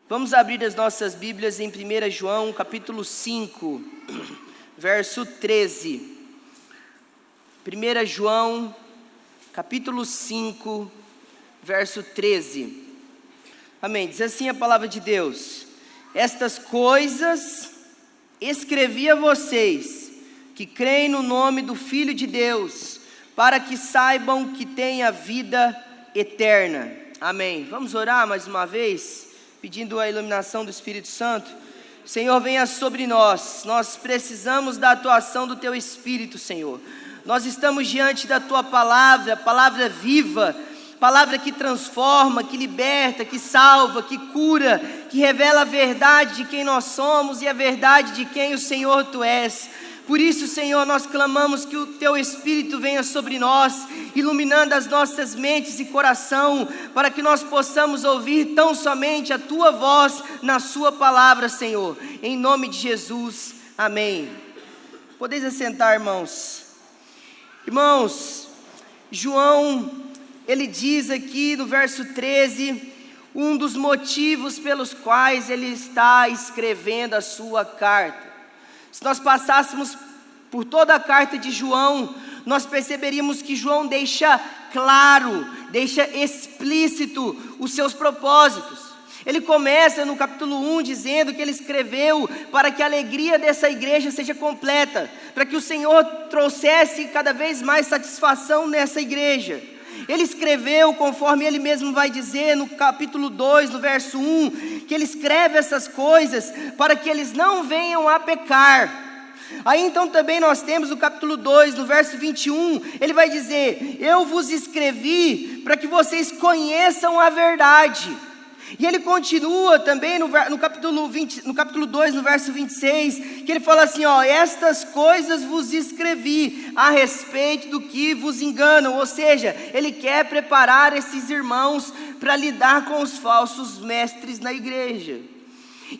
Vamos abrir as nossas Bíblias em 1 João, capítulo 5, verso 13. 1 João, capítulo 5, verso 13. Amém. Diz assim a palavra de Deus: estas coisas escrevi a vocês, que creem no nome do Filho de Deus, para que saibam que têm a vida eterna. Amém. Vamos orar mais uma vez, pedindo a iluminação do Espírito Santo. Senhor, venha sobre nós. Nós precisamos da atuação do Teu Espírito, Senhor. Nós estamos diante da Tua palavra viva, palavra que transforma, que liberta, que salva, que cura, que revela a verdade de quem nós somos e a verdade de quem o Senhor Tu és. Por isso, Senhor, nós clamamos que o Teu Espírito venha sobre nós, iluminando as nossas mentes e coração, para que nós possamos ouvir tão somente a Tua voz na Sua palavra, Senhor. Em nome de Jesus, amém. Podeis assentar, irmãos. Irmãos, João, ele diz aqui no verso 13, um dos motivos pelos quais ele está escrevendo a sua carta. Se nós passássemos por toda a carta de João, nós perceberíamos que João deixa claro, deixa explícito os seus propósitos. Ele começa no capítulo 1 dizendo que ele escreveu para que a alegria dessa igreja seja completa, para que o Senhor trouxesse cada vez mais satisfação nessa igreja. Ele escreveu, conforme ele mesmo vai dizer no capítulo 2, no verso 1, que ele escreve essas coisas para que eles não venham a pecar. Aí então também nós temos no capítulo 2, no verso 21, ele vai dizer: eu vos escrevi para que vocês conheçam a verdade. E ele continua também no capítulo 2, no verso 26, que ele fala assim, estas coisas vos escrevi a respeito do que vos enganam. Ou seja, ele quer preparar esses irmãos para lidar com os falsos mestres na igreja.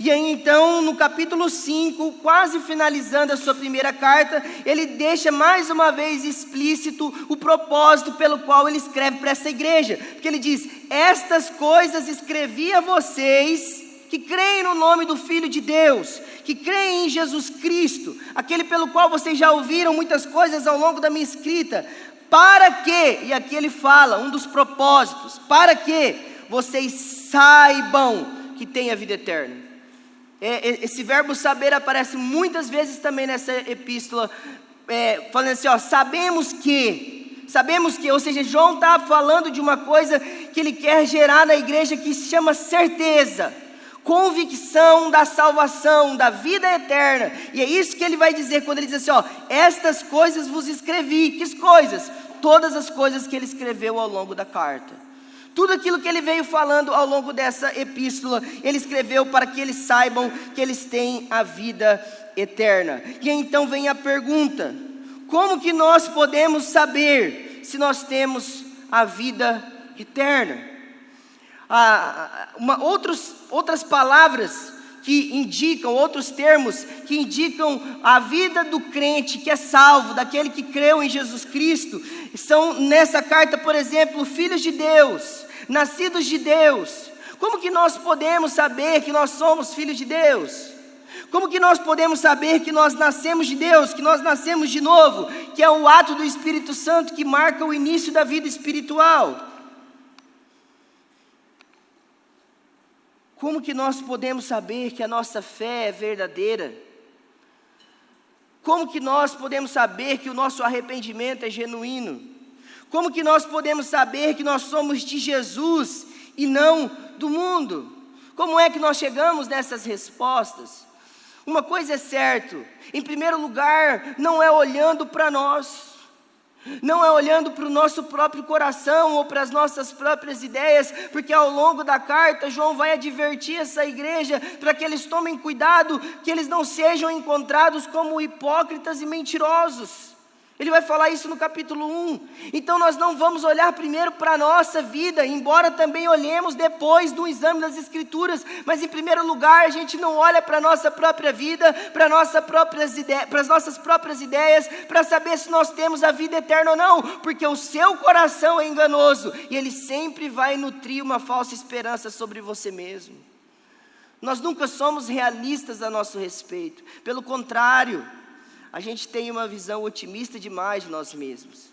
E aí então, no capítulo 5, quase finalizando a sua primeira carta, ele deixa mais uma vez explícito o propósito pelo qual ele escreve para essa igreja. Porque ele diz: estas coisas escrevi a vocês que creem no nome do Filho de Deus, que creem em Jesus Cristo, aquele pelo qual vocês já ouviram muitas coisas ao longo da minha escrita, para que, e aqui ele fala, um dos propósitos, para que vocês saibam que têm a vida eterna. Esse verbo saber aparece muitas vezes também nessa epístola, falando assim, sabemos que, ou seja, João está falando de uma coisa que ele quer gerar na igreja que se chama certeza, convicção da salvação, da vida eterna. E é isso que ele vai dizer quando ele diz assim, estas coisas vos escrevi. Que coisas? Todas as coisas que ele escreveu ao longo da carta. Tudo aquilo que ele veio falando ao longo dessa epístola, ele escreveu para que eles saibam que eles têm a vida eterna. E então vem a pergunta: como que nós podemos saber se nós temos a vida eterna? Outras palavras que indicam, outros termos que indicam a vida do crente que é salvo, daquele que creu em Jesus Cristo, são nessa carta, por exemplo, filhos de Deus, nascidos de Deus. Como que nós podemos saber que nós somos filhos de Deus? Como que nós podemos saber que nós nascemos de Deus, que nós nascemos de novo, que é o ato do Espírito Santo que marca o início da vida espiritual? Como que nós podemos saber que a nossa fé é verdadeira? Como que nós podemos saber que o nosso arrependimento é genuíno? Como que nós podemos saber que nós somos de Jesus e não do mundo? Como é que nós chegamos nessas respostas? Uma coisa é certa: em primeiro lugar, não é olhando para nós, não é olhando para o nosso próprio coração ou para as nossas próprias ideias, porque ao longo da carta João vai advertir essa igreja para que eles tomem cuidado, que eles não sejam encontrados como hipócritas e mentirosos. Ele vai falar isso no capítulo 1. Então nós não vamos olhar primeiro para a nossa vida, embora também olhemos depois do exame das Escrituras, mas em primeiro lugar a gente não olha para a nossa própria vida, para as nossas próprias ideias, para saber se nós temos a vida eterna ou não, porque o seu coração é enganoso, e ele sempre vai nutrir uma falsa esperança sobre você mesmo. Nós nunca somos realistas a nosso respeito. Pelo contrário, a gente tem uma visão otimista demais de nós mesmos.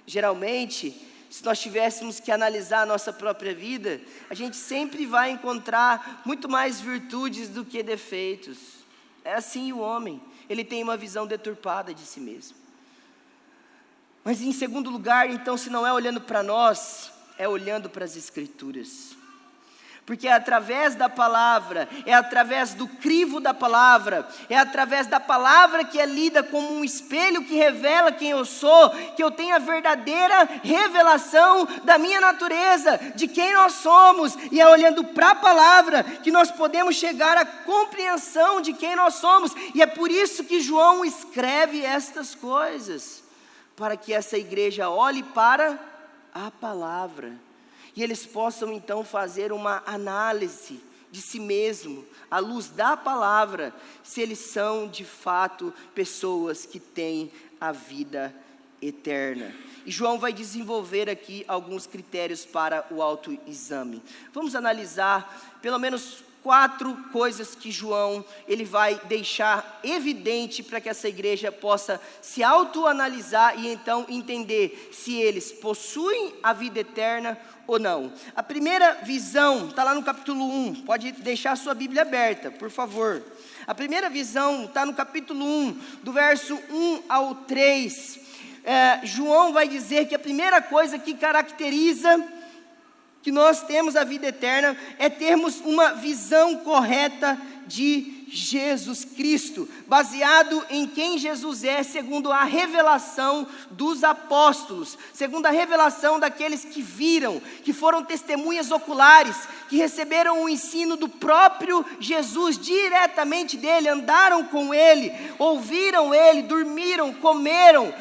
Geralmente, se nós tivéssemos que analisar a nossa própria vida, a gente sempre vai encontrar muito mais virtudes do que defeitos. É assim o homem, ele tem uma visão deturpada de si mesmo. Mas em segundo lugar, então, se não é olhando para nós, é olhando para as Escrituras. Porque é através da palavra, é através do crivo da palavra, é através da palavra que é lida como um espelho que revela quem eu sou, que eu tenho a verdadeira revelação da minha natureza, de quem nós somos, e é olhando para a palavra que nós podemos chegar à compreensão de quem nós somos, e é por isso que João escreve estas coisas, para que essa igreja olhe para a palavra. E eles possam então fazer uma análise de si mesmo, à luz da palavra, se eles são de fato pessoas que têm a vida eterna. E João vai desenvolver aqui alguns critérios para o autoexame. Vamos analisar pelo menos 4 coisas que João ele vai deixar evidente para que essa igreja possa se autoanalisar e então entender se eles possuem a vida eterna ou não. A primeira visão está lá no capítulo 1, pode deixar a sua Bíblia aberta, por favor. A primeira visão está no capítulo 1, do verso 1 ao 3. João vai dizer que a primeira coisa que caracteriza que nós temos a vida eterna é termos uma visão correta de Jesus Cristo, baseado em quem Jesus é, segundo a revelação dos apóstolos, segundo a revelação daqueles que viram, que foram testemunhas oculares, que receberam o ensino do próprio Jesus, diretamente dele, andaram com ele, ouviram ele, dormiram, comeram,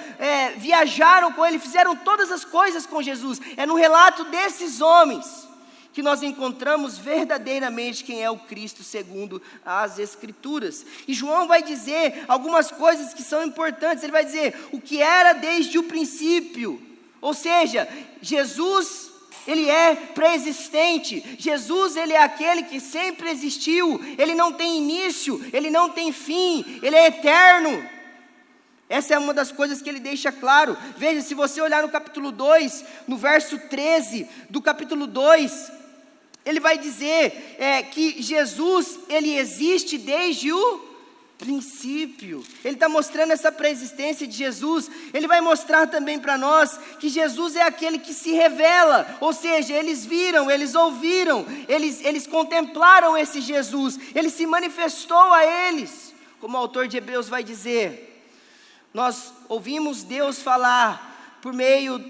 viajaram com ele, fizeram todas as coisas com Jesus. É no relato desses homens que nós encontramos verdadeiramente quem é o Cristo segundo as Escrituras. E João vai dizer algumas coisas que são importantes. Ele vai dizer o que era desde o princípio, ou seja, Jesus, ele é pré-existente. Jesus, ele é aquele que sempre existiu, ele não tem início, ele não tem fim, ele é eterno. Essa é uma das coisas que ele deixa claro. Veja, se você olhar no capítulo 2, no verso 13 do capítulo 2, ele vai dizer que Jesus, ele existe desde o princípio. Ele está mostrando essa pré-existência de Jesus. Ele vai mostrar também para nós que Jesus é aquele que se revela, ou seja, eles viram, eles ouviram, eles contemplaram esse Jesus, ele se manifestou a eles, como o autor de Hebreus vai dizer. Nós ouvimos Deus falar por meio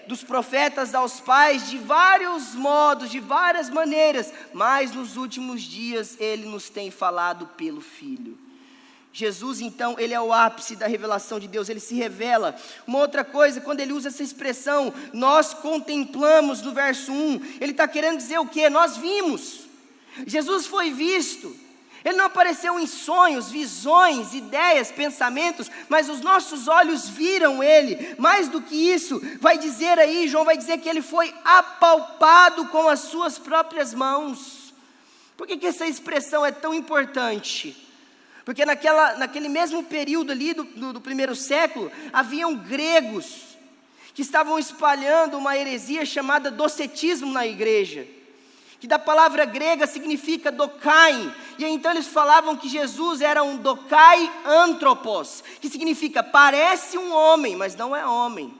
dos profetas aos pais de vários modos, de várias maneiras, mas nos últimos dias ele nos tem falado pelo Filho. Jesus, então, ele é o ápice da revelação de Deus, ele se revela. Uma outra coisa, quando ele usa essa expressão, nós contemplamos, no verso 1, ele está querendo dizer o quê? Nós vimos. Jesus foi visto. Ele não apareceu em sonhos, visões, ideias, pensamentos, mas os nossos olhos viram ele. Mais do que isso, vai dizer aí, João vai dizer que ele foi apalpado com as suas próprias mãos. Por que essa expressão é tão importante? Porque naquele mesmo período ali do primeiro século, haviam gregos que estavam espalhando uma heresia chamada docetismo na igreja, que da palavra grega significa dokai, e então eles falavam que Jesus era um dokai antropos, que significa parece um homem, mas não é homem.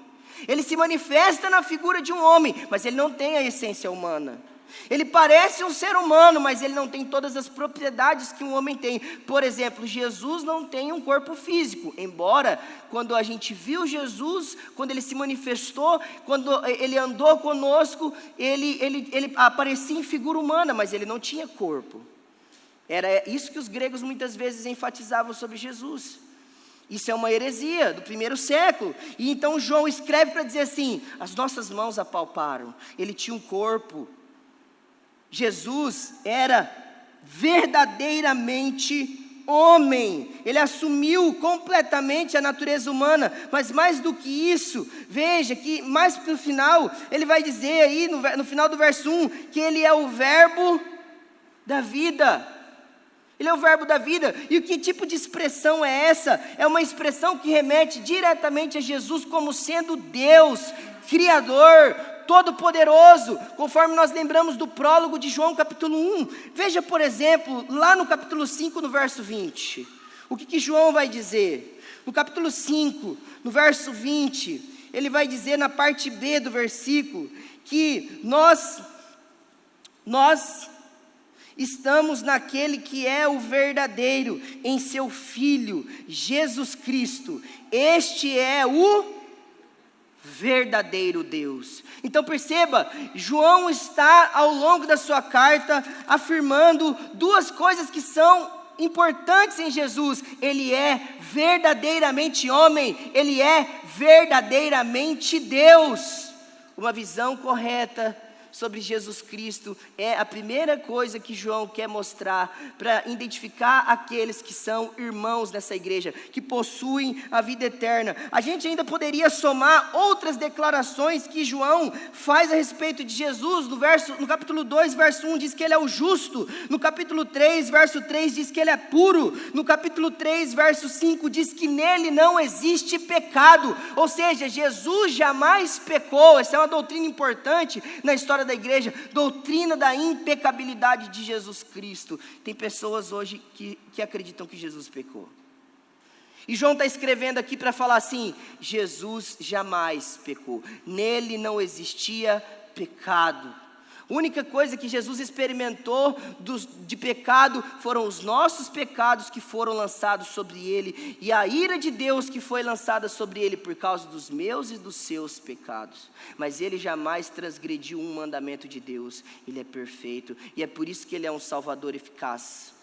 Ele se manifesta na figura de um homem, mas ele não tem a essência humana. Ele parece um ser humano, mas ele não tem todas as propriedades que um homem tem. Por exemplo, Jesus não tem um corpo físico, embora quando a gente viu Jesus, quando ele se manifestou, quando ele andou conosco, ele aparecia em figura humana, mas ele não tinha corpo. Era isso que os gregos muitas vezes enfatizavam sobre Jesus. Isso é uma heresia do primeiro século. E então João escreve para dizer assim: as nossas mãos apalparam, ele tinha um corpo. Jesus era verdadeiramente homem, ele assumiu completamente a natureza humana, mas mais do que isso, veja que mais para o final, ele vai dizer aí no final do verso 1, que ele é o verbo da vida. Ele é o verbo da vida. E que tipo de expressão é essa? É uma expressão que remete diretamente a Jesus como sendo Deus, Criador, Todo-Poderoso, conforme nós lembramos do prólogo de João capítulo 1. Veja, por exemplo, lá no capítulo 5, no verso 20. O que João vai dizer? No capítulo 5, no verso 20, ele vai dizer na parte B do versículo, que nós estamos naquele que é o verdadeiro, em seu Filho, Jesus Cristo. Este é o verdadeiro Deus. Então perceba, João está ao longo da sua carta afirmando duas coisas que são importantes em Jesus. Ele é verdadeiramente homem, ele é verdadeiramente Deus. Uma visão correta sobre Jesus Cristo é a primeira coisa que João quer mostrar para identificar aqueles que são irmãos dessa igreja, que possuem a vida eterna. A gente ainda poderia somar outras declarações que João faz a respeito de Jesus. No capítulo 2, verso 1 diz que ele é o justo. No capítulo 3, verso 3 diz que ele é puro. No capítulo 3, verso 5 diz que nele não existe pecado. Ou seja, Jesus jamais pecou. Essa é uma doutrina importante na história da igreja, doutrina da impecabilidade de Jesus Cristo. Tem pessoas hoje que acreditam que Jesus pecou. E João está escrevendo aqui para falar assim: Jesus jamais pecou, nele não existia pecado. A única coisa que Jesus experimentou de pecado foram os nossos pecados que foram lançados sobre ele, e a ira de Deus que foi lançada sobre ele por causa dos meus e dos seus pecados. Mas ele jamais transgrediu um mandamento de Deus. Ele é perfeito, e é por isso que ele é um salvador eficaz,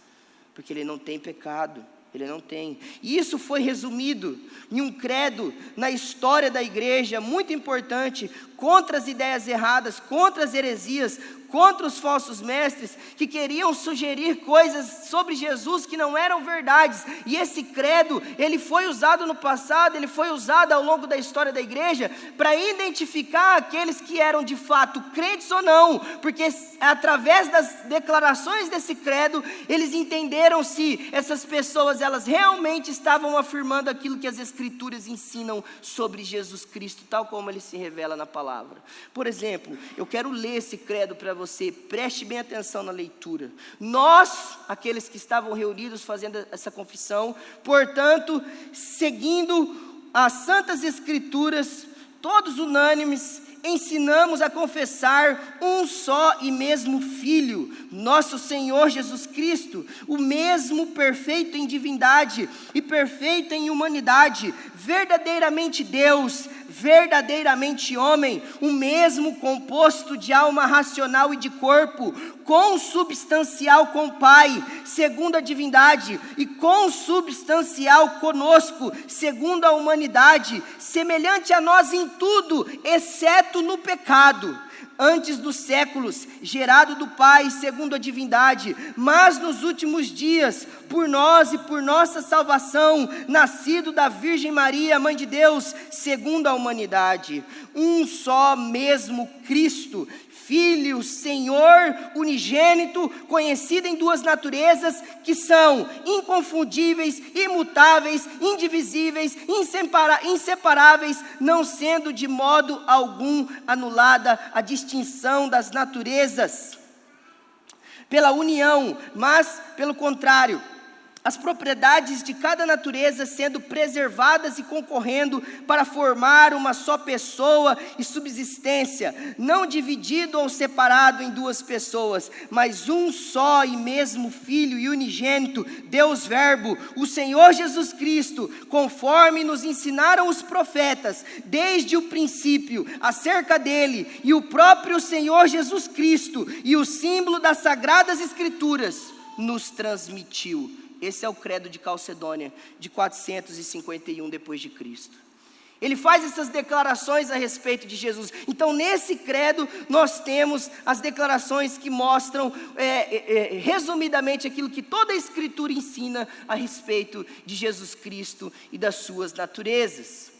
porque ele não tem pecado. Ele não tem. E isso foi resumido em um credo na história da igreja, muito importante, contra as ideias erradas, contra as heresias, contra os falsos mestres, que queriam sugerir coisas sobre Jesus que não eram verdades. E esse credo, ele foi usado no passado, ele foi usado ao longo da história da igreja, para identificar aqueles que eram de fato crentes ou não, porque através das declarações desse credo, eles entenderam se essas pessoas, elas realmente estavam afirmando aquilo que as Escrituras ensinam sobre Jesus Cristo, tal como ele se revela na palavra. Por exemplo, eu quero ler esse credo para você, preste bem atenção na leitura. Nós, aqueles que estavam reunidos fazendo essa confissão, portanto, seguindo as Santas Escrituras, todos unânimes, ensinamos a confessar um só e mesmo Filho, nosso Senhor Jesus Cristo, o mesmo perfeito em divindade e perfeito em humanidade, verdadeiramente Deus, verdadeiramente homem, o mesmo composto de alma racional e de corpo, consubstancial com o Pai, segundo a divindade, e consubstancial conosco, segundo a humanidade, semelhante a nós em tudo, exceto no pecado, antes dos séculos, gerado do Pai, segundo a divindade, mas nos últimos dias, por nós e por nossa salvação, nascido da Virgem Maria, Mãe de Deus, segundo a humanidade, um só mesmo Cristo, Filho, Senhor, unigênito, conhecido em duas naturezas, que são inconfundíveis, imutáveis, indivisíveis, inseparáveis, não sendo de modo algum anulada a distinção das naturezas pela união, mas pelo contrário, as propriedades de cada natureza sendo preservadas e concorrendo para formar uma só pessoa e subsistência, não dividido ou separado em duas pessoas, mas um só e mesmo Filho e unigênito, Deus Verbo, o Senhor Jesus Cristo, conforme nos ensinaram os profetas, desde o princípio, acerca dele, e o próprio Senhor Jesus Cristo, e o símbolo das Sagradas Escrituras, nos transmitiu. Esse é o credo de Calcedônia, de 451 depois de Cristo. Ele faz essas declarações a respeito de Jesus. Então, nesse credo, nós temos as declarações que mostram, resumidamente, aquilo que toda a Escritura ensina a respeito de Jesus Cristo e das suas naturezas.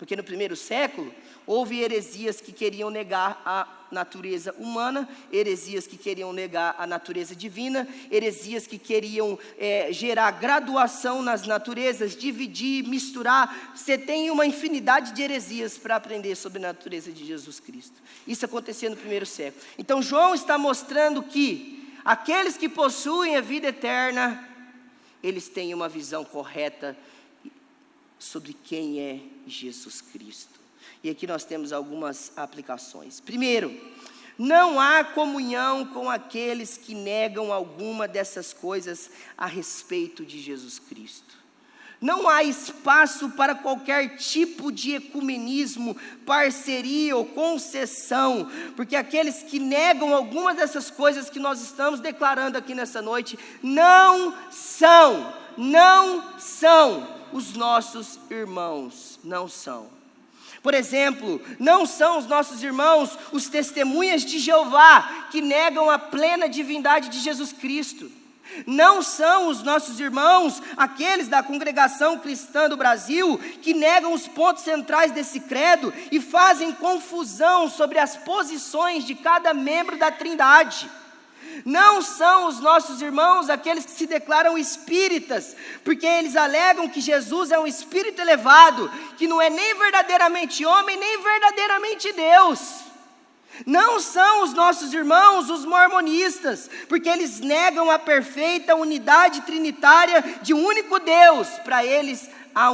Porque no primeiro século, houve heresias que queriam negar a natureza humana, heresias que queriam negar a natureza divina, heresias que queriam gerar graduação nas naturezas, dividir, misturar. Você tem uma infinidade de heresias para aprender sobre a natureza de Jesus Cristo. Isso acontecia no primeiro século. Então João está mostrando que aqueles que possuem a vida eterna, eles têm uma visão correta sobre quem é Jesus Cristo. E aqui nós temos algumas aplicações. Primeiro, não há comunhão com aqueles que negam alguma dessas coisas a respeito de Jesus Cristo. Não há espaço para qualquer tipo de ecumenismo, parceria ou concessão, porque aqueles que negam algumas dessas coisas que nós estamos declarando aqui nessa noite, não são os nossos irmãos, não são. Por exemplo, não são os nossos irmãos os testemunhas de Jeová que negam a plena divindade de Jesus Cristo. Não são os nossos irmãos, aqueles da congregação cristã do Brasil, que negam os pontos centrais desse credo e fazem confusão sobre as posições de cada membro da Trindade. Não são os nossos irmãos aqueles que se declaram espíritas, porque eles alegam que Jesus é um espírito elevado, que não é nem verdadeiramente homem, nem verdadeiramente Deus. Não são os nossos irmãos os mormonistas, porque eles negam a perfeita unidade trinitária de um único Deus. Para eles há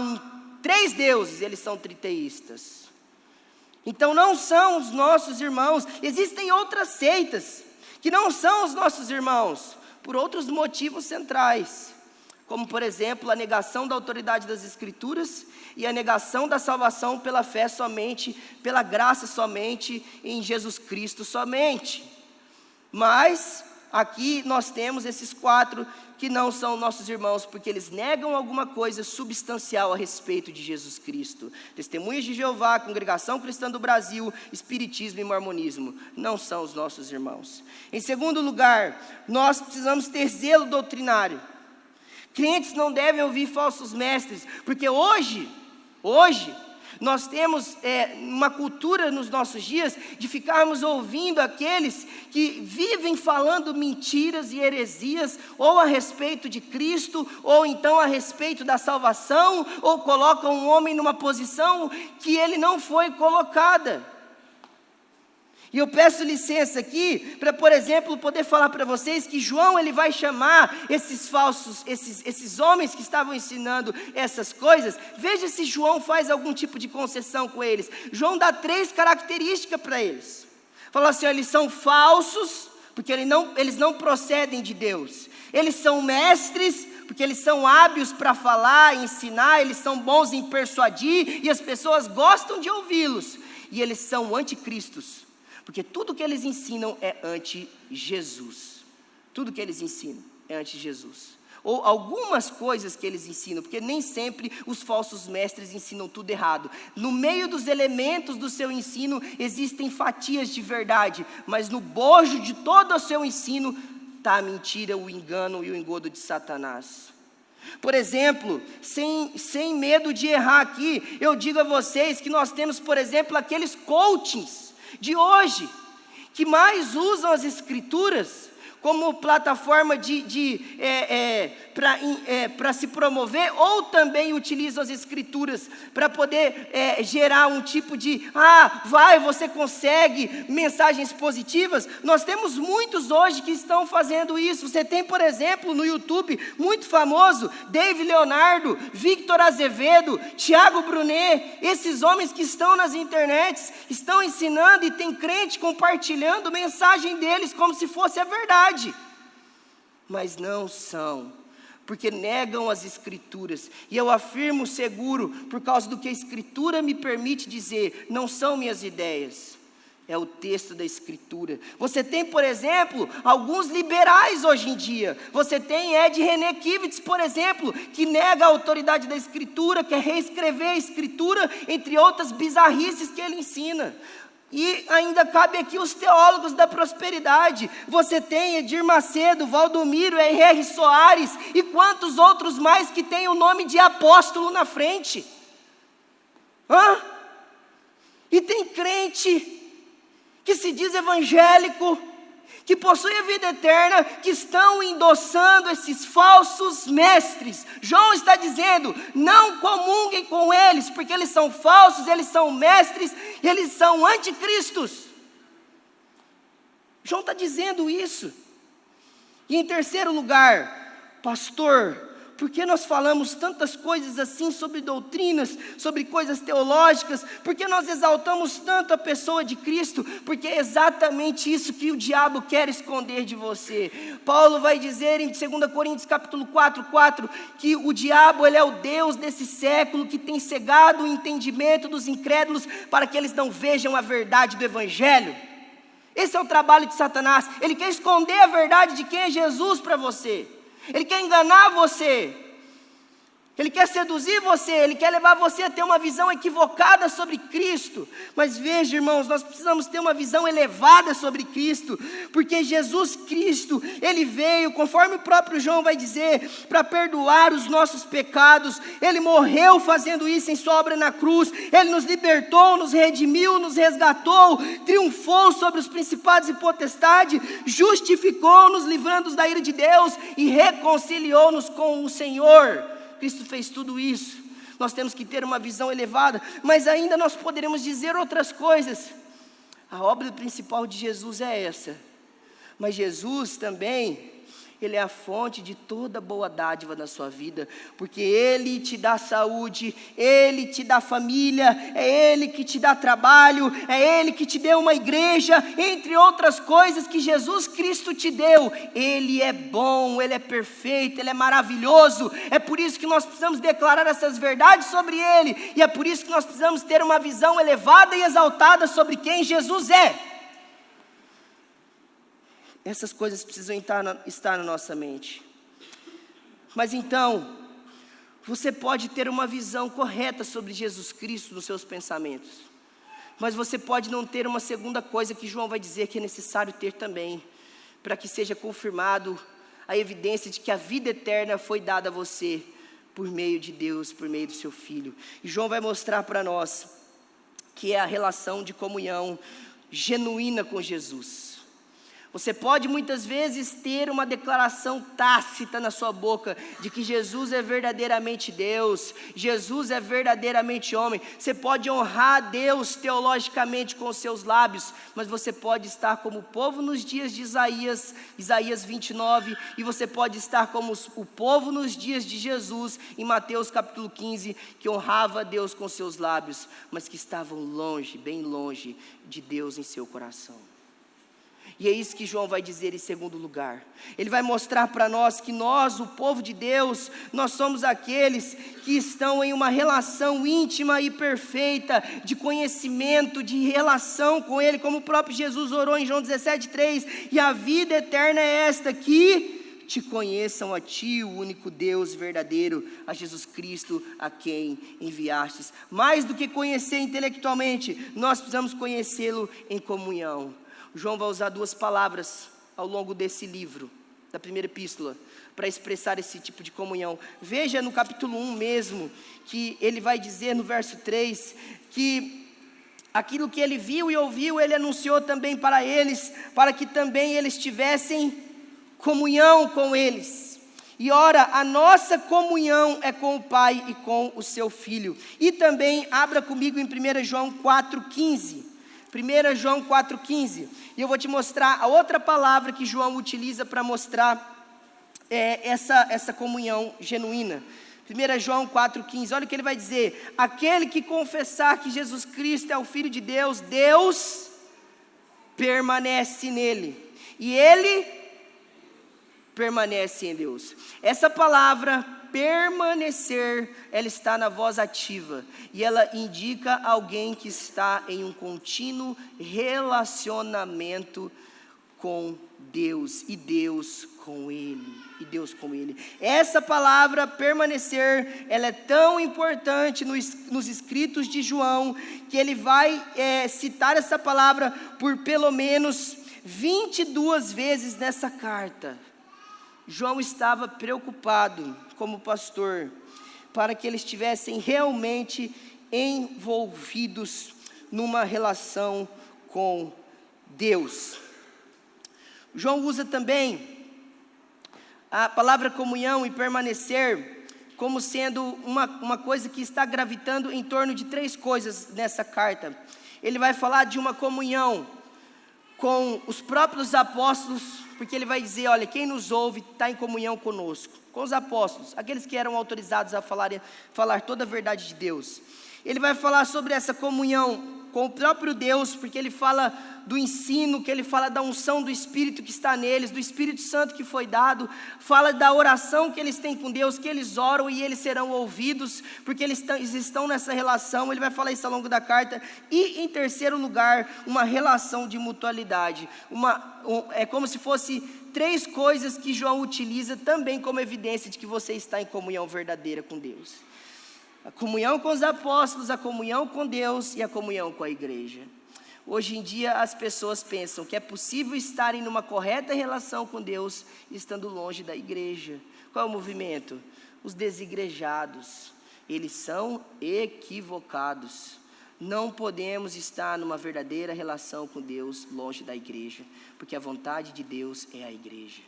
três deuses, eles são triteístas. Então não são os nossos irmãos. Existem outras seitas que não são os nossos irmãos, por outros motivos centrais, como por exemplo a negação da autoridade das Escrituras e a negação da salvação pela fé somente, pela graça somente, em Jesus Cristo somente. Mas aqui nós temos esses quatro que não são nossos irmãos, porque eles negam alguma coisa substancial a respeito de Jesus Cristo. Testemunhas de Jeová, Congregação Cristã do Brasil, Espiritismo e Mormonismo, não são os nossos irmãos. Em segundo lugar, nós precisamos ter zelo doutrinário. Crentes não devem ouvir falsos mestres, porque hoje, nós temos uma cultura nos nossos dias de ficarmos ouvindo aqueles que vivem falando mentiras e heresias, ou a respeito de Cristo, ou então a respeito da salvação, ou colocam um homem numa posição que ele não foi colocada. E eu peço licença aqui para, por exemplo, poder falar para vocês que João ele vai chamar esses falsos, esses homens que estavam ensinando essas coisas. Veja se João faz algum tipo de concessão com eles. João dá 3 características para eles. Fala assim, ó, eles são falsos, porque eles não procedem de Deus. Eles são mestres, porque eles são hábeis para falar, ensinar, eles são bons em persuadir, e as pessoas gostam de ouvi-los. E eles são anticristos, porque tudo que eles ensinam é anti-Jesus. Tudo que eles ensinam é anti-Jesus. Ou algumas coisas que eles ensinam, porque nem sempre os falsos mestres ensinam tudo errado. No meio dos elementos do seu ensino existem fatias de verdade, mas no bojo de todo o seu ensino está a mentira, o engano e o engodo de Satanás. Por exemplo, sem medo de errar aqui, eu digo a vocês que nós temos, por exemplo, aqueles coachings de hoje, que mais usam as Escrituras como plataforma para se promover, ou também utilizam as Escrituras para poder gerar um tipo de, você consegue, mensagens positivas. Nós temos muitos hoje que estão fazendo isso. Você tem, por exemplo, no YouTube, muito famoso, Dave Leonardo, Victor Azevedo, Tiago Brunet, esses homens que estão nas internets, estão ensinando e tem crente compartilhando mensagem deles como se fosse a verdade. Mas não são, porque negam as Escrituras. E eu afirmo seguro, por causa do que a Escritura me permite dizer, não são minhas ideias, é o texto da Escritura. Você tem, por exemplo, alguns liberais hoje em dia. Você tem René Kivitz, por exemplo, que nega a autoridade da Escritura, quer reescrever a Escritura, entre outras bizarrices que ele ensina. E ainda cabe aqui os teólogos da prosperidade. Você tem Edir Macedo, Valdomiro, R.R. Soares e quantos outros mais que têm o nome de apóstolo na frente. E tem crente que se diz evangélico, que possui a vida eterna, que estão endossando esses falsos mestres. João está dizendo, não comunguem com eles, porque eles são falsos, eles são mestres, eles são anticristos. João está dizendo isso. E em terceiro lugar, pastor, por que nós falamos tantas coisas assim sobre doutrinas, sobre coisas teológicas? Por que nós exaltamos tanto a pessoa de Cristo? Porque é exatamente isso que o diabo quer esconder de você. Paulo vai dizer em 2 Coríntios capítulo 4, que o diabo, ele é o Deus desse século, que tem cegado o entendimento dos incrédulos, para que eles não vejam a verdade do Evangelho. Esse é o trabalho de Satanás. Ele quer esconder a verdade de quem é Jesus para você. Ele quer enganar você, ele quer seduzir você, ele quer levar você a ter uma visão equivocada sobre Cristo. Mas veja, irmãos, nós precisamos ter uma visão elevada sobre Cristo, porque Jesus Cristo, ele veio, conforme o próprio João vai dizer, para perdoar os nossos pecados. Ele morreu fazendo isso em sua obra na cruz, ele nos libertou, nos redimiu, nos resgatou, triunfou sobre os principados e potestades, justificou-nos, livrando-nos da ira de Deus e reconciliou-nos com o Senhor. Cristo fez tudo isso. Nós temos que ter uma visão elevada, mas ainda nós poderemos dizer outras coisas. A obra principal de Jesus é essa, mas Jesus também, ele é a fonte de toda boa dádiva na sua vida, porque ele te dá saúde, ele te dá família, é ele que te dá trabalho, é ele que te deu uma igreja, entre outras coisas que Jesus Cristo te deu. Ele é bom, ele é perfeito, ele é maravilhoso. É por isso que nós precisamos declarar essas verdades sobre ele, e é por isso que nós precisamos ter uma visão elevada e exaltada sobre quem Jesus é. Essas coisas precisam estar na nossa mente. Mas então, você pode ter uma visão correta sobre Jesus Cristo nos seus pensamentos, mas você pode não ter uma segunda coisa que João vai dizer que é necessário ter também, para que seja confirmado a evidência de que a vida eterna foi dada a você por meio de Deus, por meio do seu Filho. E João vai mostrar para nós que é a relação de comunhão genuína com Jesus. Você pode muitas vezes ter uma declaração tácita na sua boca, de que Jesus é verdadeiramente Deus, Jesus é verdadeiramente homem. Você pode honrar Deus teologicamente com os seus lábios, mas você pode estar como o povo nos dias de Isaías 29, e você pode estar como o povo nos dias de Jesus, em Mateus capítulo 15, que honrava Deus com seus lábios, mas que estavam longe, bem longe de Deus em seu coração. E é isso que João vai dizer em segundo lugar. Ele vai mostrar para nós que nós, o povo de Deus, nós somos aqueles que estão em uma relação íntima e perfeita, de conhecimento, de relação com Ele, como o próprio Jesus orou em João 17,3, e a vida eterna é esta, que te conheçam a Ti, o único Deus verdadeiro, a Jesus Cristo, a quem enviastes. Mais do que conhecer intelectualmente, nós precisamos conhecê-lo em comunhão. João vai usar duas palavras ao longo desse livro, da primeira epístola, para expressar esse tipo de comunhão. Veja no capítulo 1 mesmo, que ele vai dizer no verso 3, que aquilo que ele viu e ouviu, ele anunciou também para eles, para que também eles tivessem comunhão com eles. E ora, a nossa comunhão é com o Pai e com o seu Filho. E também, abra comigo em 1 João 4,15. 1 João 4,15, e eu vou te mostrar a outra palavra que João utiliza para mostrar essa comunhão genuína. 1 João 4,15, olha o que ele vai dizer: aquele que confessar que Jesus Cristo é o Filho de Deus, Deus permanece nele, e ele permanece em Deus. Essa palavra permanecer, ela está na voz ativa, e ela indica alguém que está em um contínuo relacionamento com Deus, e Deus com ele, Essa palavra permanecer, ela é tão importante nos escritos de João, que ele vai citar essa palavra por pelo menos 22 vezes nessa carta. João estava preocupado, como pastor, para que eles estivessem realmente envolvidos numa relação com Deus. João usa também a palavra comunhão e permanecer como sendo uma coisa que está gravitando em torno de 3 coisas nessa carta. Ele vai falar de uma comunhão com os próprios apóstolos, porque ele vai dizer, olha, quem nos ouve está em comunhão conosco, com os apóstolos, aqueles que eram autorizados a falar toda a verdade de Deus. Ele vai falar sobre essa comunhão com o próprio Deus, porque ele fala do ensino, que ele fala da unção do Espírito que está neles, do Espírito Santo que foi dado, fala da oração que eles têm com Deus, que eles oram e eles serão ouvidos, porque eles estão nessa relação. Ele vai falar isso ao longo da carta. E em terceiro lugar, uma relação de mutualidade, é como se fosse 3 coisas que João utiliza também como evidência de que você está em comunhão verdadeira com Deus: a comunhão com os apóstolos, a comunhão com Deus e a comunhão com a igreja. Hoje em dia as pessoas pensam que é possível estarem numa correta relação com Deus estando longe da igreja. Qual é o movimento? Os desigrejados. Eles são equivocados. Não podemos estar numa verdadeira relação com Deus longe da igreja, porque a vontade de Deus é a igreja.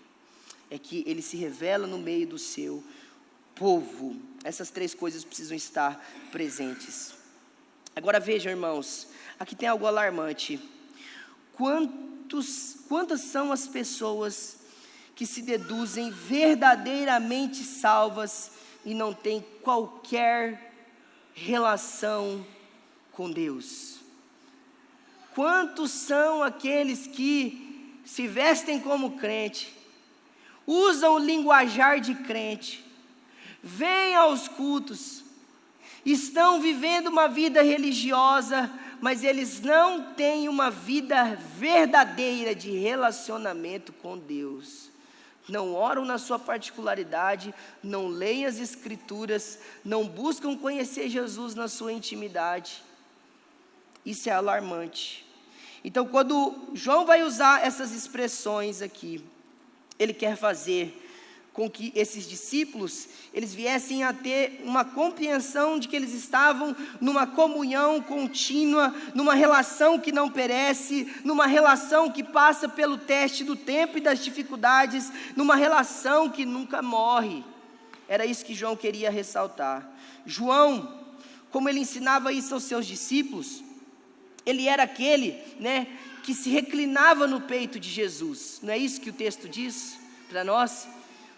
É que Ele se revela no meio do seu povo. Essas 3 coisas precisam estar presentes. Agora vejam, irmãos, aqui tem algo alarmante. Quantas são as pessoas que se deduzem verdadeiramente salvas e não têm qualquer relação com Deus? Quantos são aqueles que se vestem como crente, usam o linguajar de crente, vêm aos cultos, estão vivendo uma vida religiosa, mas eles não têm uma vida verdadeira de relacionamento com Deus. Não oram na sua particularidade, não leem as Escrituras, não buscam conhecer Jesus na sua intimidade. Isso é alarmante. Então, quando João vai usar essas expressões aqui, ele quer fazer com que esses discípulos, eles viessem a ter uma compreensão de que eles estavam numa comunhão contínua, numa relação que não perece, numa relação que passa pelo teste do tempo e das dificuldades, numa relação que nunca morre. Era isso que João queria ressaltar. João, como ele ensinava isso aos seus discípulos, ele era aquele, que se reclinava no peito de Jesus. Não é isso que o texto diz para nós?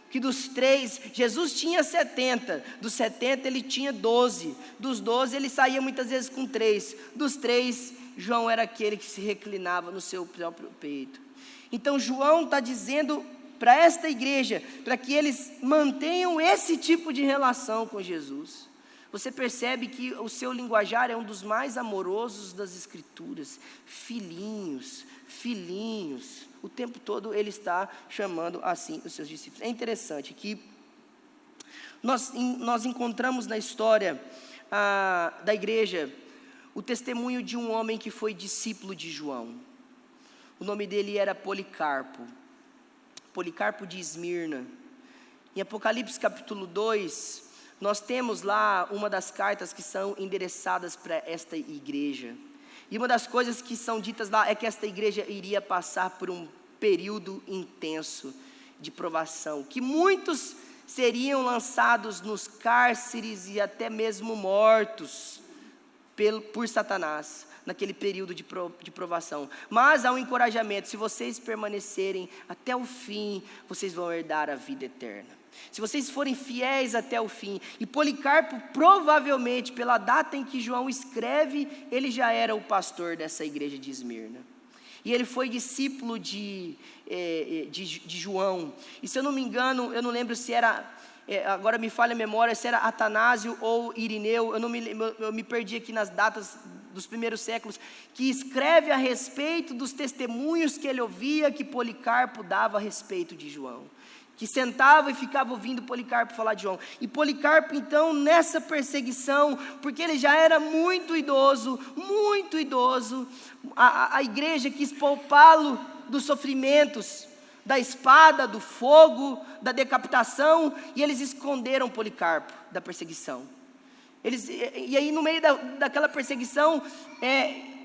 Que dos 3, Jesus tinha 70, dos 70 ele tinha 12, dos 12 ele saía muitas vezes com 3, dos 3, João era aquele que se reclinava no seu próprio peito. Então João está dizendo para esta igreja, para que eles mantenham esse tipo de relação com Jesus. Você percebe que o seu linguajar é um dos mais amorosos das Escrituras, filhinhos, filhinhos. O tempo todo ele está chamando assim os seus discípulos. É interessante que nós encontramos na história da igreja o testemunho de um homem que foi discípulo de João. O nome dele era Policarpo. Policarpo de Esmirna. Em Apocalipse capítulo 2, nós temos lá uma das cartas que são endereçadas para esta igreja. E uma das coisas que são ditas lá é que esta igreja iria passar por um período intenso de provação, que muitos seriam lançados nos cárceres e até mesmo mortos por Satanás, naquele período de provação. Mas há um encorajamento: se vocês permanecerem até o fim, vocês vão herdar a vida eterna. Se vocês forem fiéis até o fim. E Policarpo, provavelmente, pela data em que João escreve, ele já era o pastor dessa igreja de Esmirna. E ele foi discípulo de João. E se eu não me engano, eu não lembro se era, agora me falha a memória, se era Atanásio ou Irineu, eu me perdi aqui nas datas dos primeiros séculos, que escreve a respeito dos testemunhos que ele ouvia, que Policarpo dava a respeito de João. Que sentava e ficava ouvindo Policarpo falar de João. E Policarpo, então, nessa perseguição, porque ele já era muito idoso, a igreja quis poupá-lo dos sofrimentos, da espada, do fogo, da decapitação, e eles esconderam Policarpo da perseguição. E aí no meio daquela perseguição,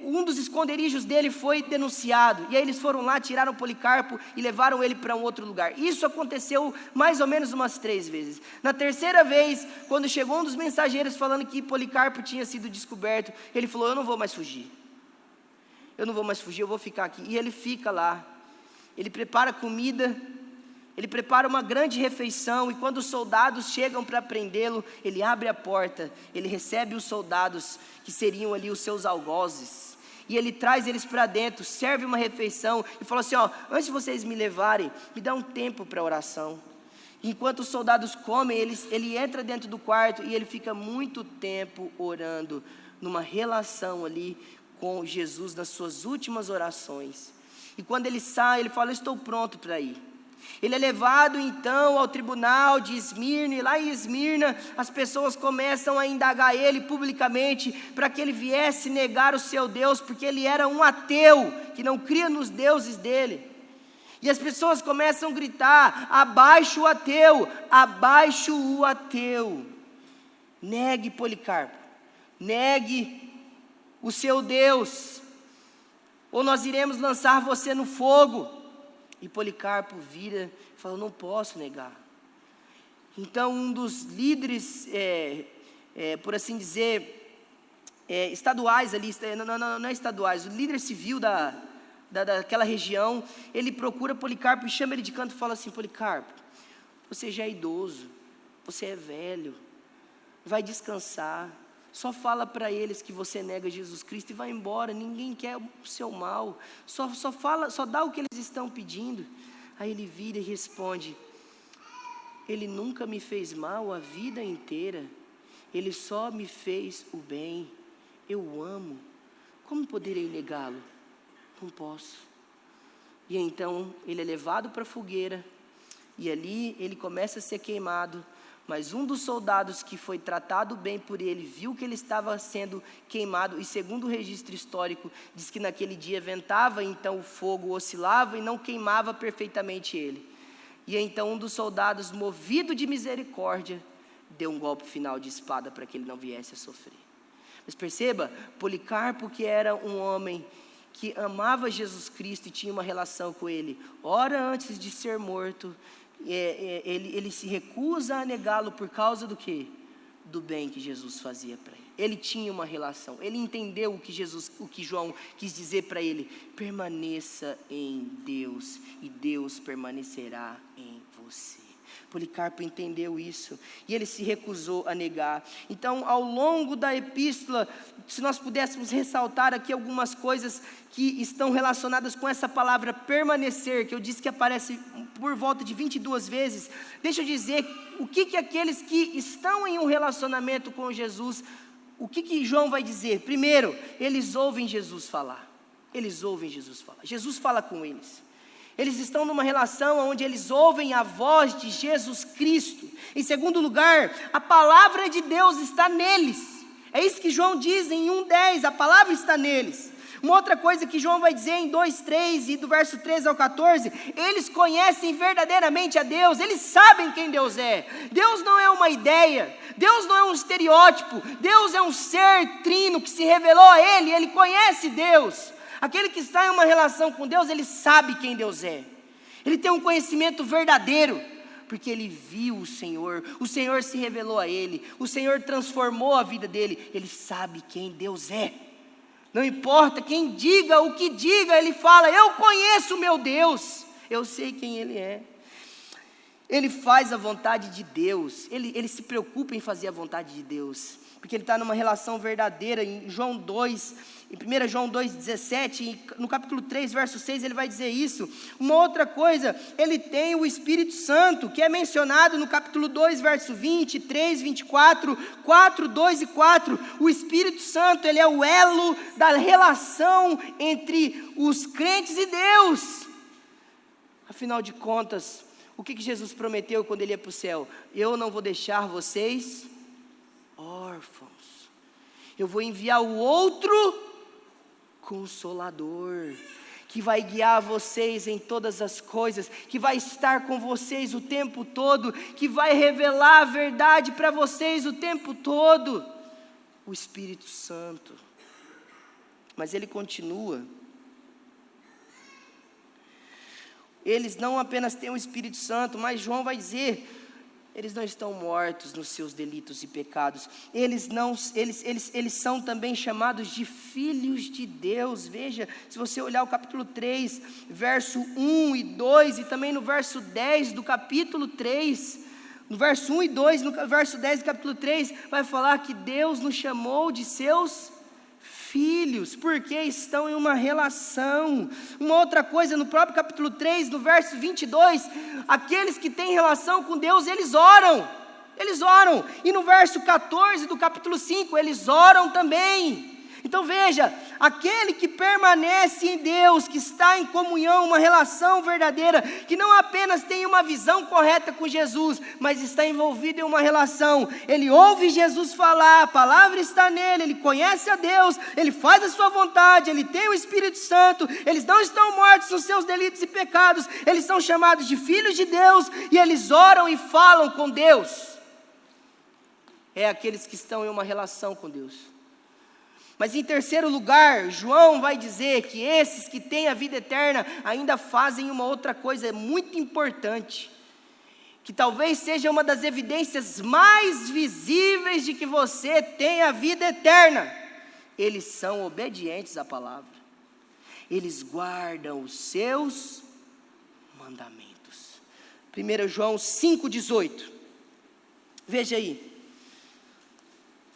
um dos esconderijos dele foi denunciado, e aí eles foram lá, tiraram Policarpo e levaram ele para um outro lugar. Isso aconteceu mais ou menos umas 3 vezes. Na terceira vez, quando chegou um dos mensageiros falando que Policarpo tinha sido descoberto, ele falou: eu não vou mais fugir, eu vou ficar aqui. E ele fica lá, ele prepara comida, ele prepara uma grande refeição, e quando os soldados chegam para prendê-lo, ele abre a porta, ele recebe os soldados, que seriam ali os seus algozes, e ele traz eles para dentro, serve uma refeição, e fala assim: antes de vocês me levarem, me dá um tempo para oração. Enquanto os soldados comem, ele entra dentro do quarto, e ele fica muito tempo orando, numa relação ali com Jesus, nas suas últimas orações. E quando ele sai, ele fala: eu estou pronto para ir. Ele é levado então ao tribunal de Esmirna, e lá em Esmirna as pessoas começam a indagar ele publicamente, para que ele viesse negar o seu Deus, porque ele era um ateu, que não cria nos deuses dele. E as pessoas começam a gritar: abaixo o ateu, abaixo o ateu. Negue Policarpo, negue o seu Deus, ou nós iremos lançar você no fogo. E Policarpo vira e fala: não posso negar. Então um dos líderes, por assim dizer, estaduais ali, não é estaduais, o líder civil daquela região, ele procura Policarpo e chama ele de canto e fala assim: Policarpo, você já é idoso, você é velho, vai descansar, só fala para eles que você nega Jesus Cristo e vai embora, ninguém quer o seu mal, só dá o que eles estão pedindo. Aí ele vira e responde: ele nunca me fez mal a vida inteira, ele só me fez o bem, eu o amo, como poderei negá-lo? Não posso. E então ele é levado para a fogueira, e ali ele começa a ser queimado. Mas um dos soldados que foi tratado bem por ele, viu que ele estava sendo queimado, e segundo o registro histórico, diz que naquele dia ventava, então o fogo oscilava e não queimava perfeitamente ele. E então um dos soldados, movido de misericórdia, deu um golpe final de espada para que ele não viesse a sofrer. Mas perceba, Policarpo, que era um homem que amava Jesus Cristo e tinha uma relação com ele, ora antes de ser morto, ele se recusa a negá-lo por causa do quê? Do bem que Jesus fazia para ele. Ele tinha uma relação, ele entendeu o que João quis dizer para ele: permaneça em Deus e Deus permanecerá em você. Policarpo entendeu isso, e ele se recusou a negar. Então, ao longo da epístola, se nós pudéssemos ressaltar aqui algumas coisas que estão relacionadas com essa palavra permanecer, que eu disse que aparece por volta de 22 vezes, deixa eu dizer o que aqueles que estão em um relacionamento com Jesus, o que João vai dizer? Primeiro, eles ouvem Jesus falar, Jesus fala com eles. Eles estão numa relação onde eles ouvem a voz de Jesus Cristo. Em segundo lugar, a palavra de Deus está neles. É isso que João diz em 1:10, a palavra está neles. Uma outra coisa que João vai dizer em 2:3 e do verso 13 ao 14, eles conhecem verdadeiramente a Deus, eles sabem quem Deus é. Deus não é uma ideia, Deus não é um estereótipo, Deus é um ser trino que se revelou a ele conhece Deus. Aquele que está em uma relação com Deus, ele sabe quem Deus é. Ele tem um conhecimento verdadeiro, porque ele viu o Senhor se revelou a ele, o Senhor transformou a vida dele, ele sabe quem Deus é. Não importa quem diga o que diga, ele fala: eu conheço o meu Deus, eu sei quem Ele é. Ele faz a vontade de Deus, ele se preocupa em fazer a vontade de Deus, porque ele está numa relação verdadeira. Em João 2, em 1 João 2,17, no capítulo 3, verso 6, ele vai dizer isso. Uma outra coisa, ele tem o Espírito Santo, que é mencionado no capítulo 2, verso 20, 3, 24, 4, 2 e 4. O Espírito Santo, ele é o elo da relação entre os crentes e Deus. Afinal de contas, o que Jesus prometeu quando ele ia para o céu? Eu não vou deixar vocês órfãos. Eu vou enviar o outro Consolador, que vai guiar vocês em todas as coisas, que vai estar com vocês o tempo todo, que vai revelar a verdade para vocês o tempo todo. O Espírito Santo. Mas ele continua. Eles não apenas têm o Espírito Santo, mas João vai dizer, eles não estão mortos nos seus delitos e pecados. Eles são também chamados de filhos de Deus. Veja, se você olhar o capítulo 3, verso 1 e 2, e também no verso 10 do capítulo 3, no verso 1 e 2, no verso 10 do capítulo 3, vai falar que Deus nos chamou de seus filhos, porque estão em uma relação. Uma outra coisa, no próprio capítulo 3, no verso 22, aqueles que têm relação com Deus, eles oram, e no verso 14 do capítulo 5, eles oram também. Então veja, aquele que permanece em Deus, que está em comunhão, uma relação verdadeira, que não apenas tem uma visão correta com Jesus, mas está envolvido em uma relação, ele ouve Jesus falar, a palavra está nele, ele conhece a Deus, ele faz a sua vontade, ele tem o Espírito Santo, eles não estão mortos nos seus delitos e pecados, eles são chamados de filhos de Deus, e eles oram e falam com Deus. É aqueles que estão em uma relação com Deus. Mas em terceiro lugar, João vai dizer que esses que têm a vida eterna ainda fazem uma outra coisa muito importante, que talvez seja uma das evidências mais visíveis de que você tem a vida eterna. Eles são obedientes à palavra, eles guardam os seus mandamentos. 1 João 5,18, veja aí.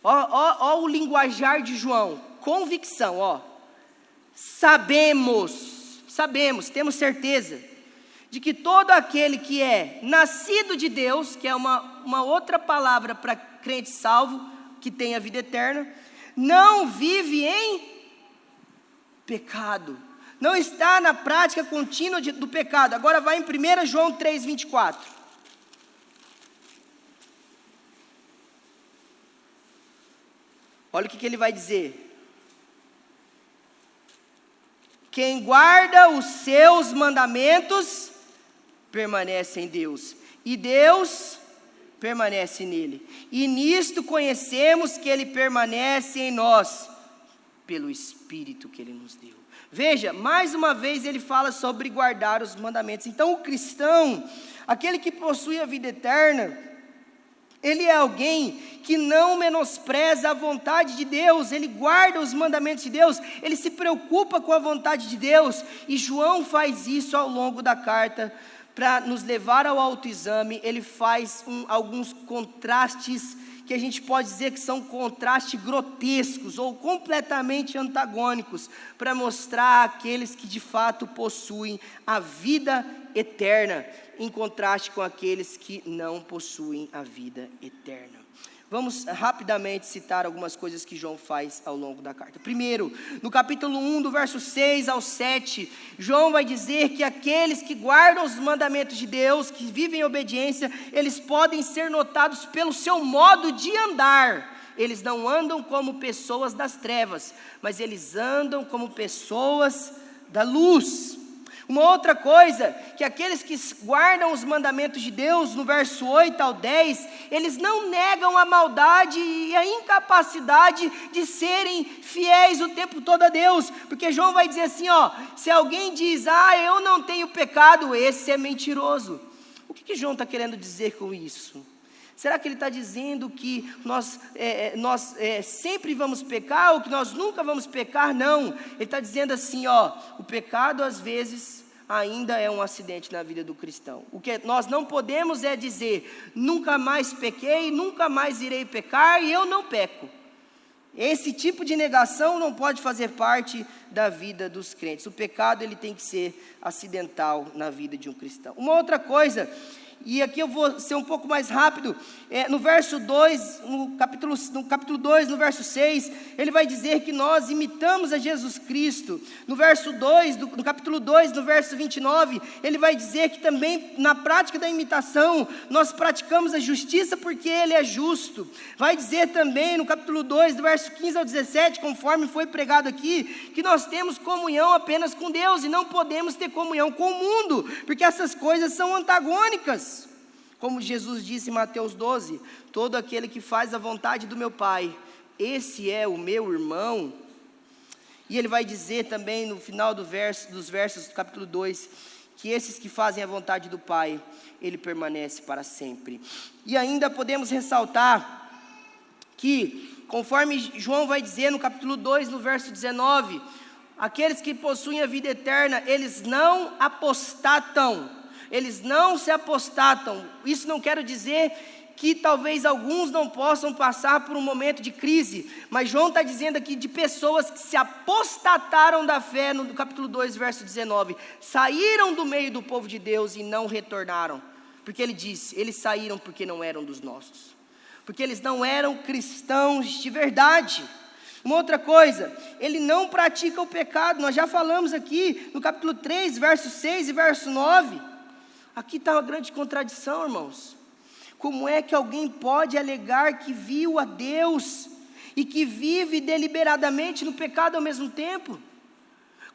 Ó o linguajar de João, convicção, sabemos, temos certeza, de que todo aquele que é nascido de Deus, que é uma outra palavra para crente salvo, que tem a vida eterna, não vive em pecado, não está na prática contínua do pecado. Agora vai em 1 João 3,24. Olha o que ele vai dizer. Quem guarda os seus mandamentos, permanece em Deus, e Deus permanece nele. E nisto conhecemos que ele permanece em nós, pelo Espírito que ele nos deu. Veja, mais uma vez ele fala sobre guardar os mandamentos. Então o cristão, aquele que possui a vida eterna, ele é alguém que não menospreza a vontade de Deus, ele guarda os mandamentos de Deus, ele se preocupa com a vontade de Deus, e João faz isso ao longo da carta, para nos levar ao autoexame. Ele faz alguns contrastes, que a gente pode dizer que são contrastes grotescos, ou completamente antagônicos, para mostrar aqueles que de fato possuem a vida eterna, em contraste com aqueles que não possuem a vida eterna. Vamos rapidamente citar algumas coisas que João faz ao longo da carta. Primeiro, no capítulo 1, do verso 6 ao 7, João vai dizer que aqueles que guardam os mandamentos de Deus, que vivem em obediência, eles podem ser notados pelo seu modo de andar. Eles não andam como pessoas das trevas, mas eles andam como pessoas da luz. Uma outra coisa, que aqueles que guardam os mandamentos de Deus, no verso 8 ao 10, eles não negam a maldade e a incapacidade de serem fiéis o tempo todo a Deus, porque João vai dizer assim, se alguém diz, eu não tenho pecado, esse é mentiroso. O que João está querendo dizer com isso? Será que ele está dizendo que nós sempre vamos pecar, ou que nós nunca vamos pecar? Não, ele está dizendo assim, o pecado às vezes ainda é um acidente na vida do cristão. O que nós não podemos é dizer, nunca mais pequei, nunca mais irei pecar, e eu não peco. Esse tipo de negação não pode fazer parte da vida dos crentes. O pecado ele tem que ser acidental na vida de um cristão. Uma outra coisa, e aqui eu vou ser um pouco mais rápido, no verso 2, no capítulo 2, no verso 6, ele vai dizer que nós imitamos a Jesus Cristo. No verso 2, no capítulo 2, no verso 29, ele vai dizer que também na prática da imitação, nós praticamos a justiça porque ele é justo. Vai dizer também no capítulo 2, do verso 15 ao 17, conforme foi pregado aqui, que nós temos comunhão apenas com Deus e não podemos ter comunhão com o mundo, porque essas coisas são antagônicas. Como Jesus disse em Mateus 12, todo aquele que faz a vontade do meu Pai, esse é o meu irmão. E ele vai dizer também no final dos versos do capítulo 2, que esses que fazem a vontade do Pai, ele permanece para sempre. E ainda podemos ressaltar que, conforme João vai dizer no capítulo 2, no verso 19, aqueles que possuem a vida eterna, eles não apostatam, eles não se apostatam. Isso não quer dizer que talvez alguns não possam passar por um momento de crise, mas João está dizendo aqui de pessoas que se apostataram da fé, no capítulo 2, verso 19, saíram do meio do povo de Deus e não retornaram, porque ele disse, eles saíram porque não eram dos nossos, porque eles não eram cristãos de verdade. Uma outra coisa, ele não pratica o pecado, nós já falamos aqui no capítulo 3, verso 6 e verso 9, aqui está uma grande contradição, irmãos. Como é que alguém pode alegar que viu a Deus e que vive deliberadamente no pecado ao mesmo tempo?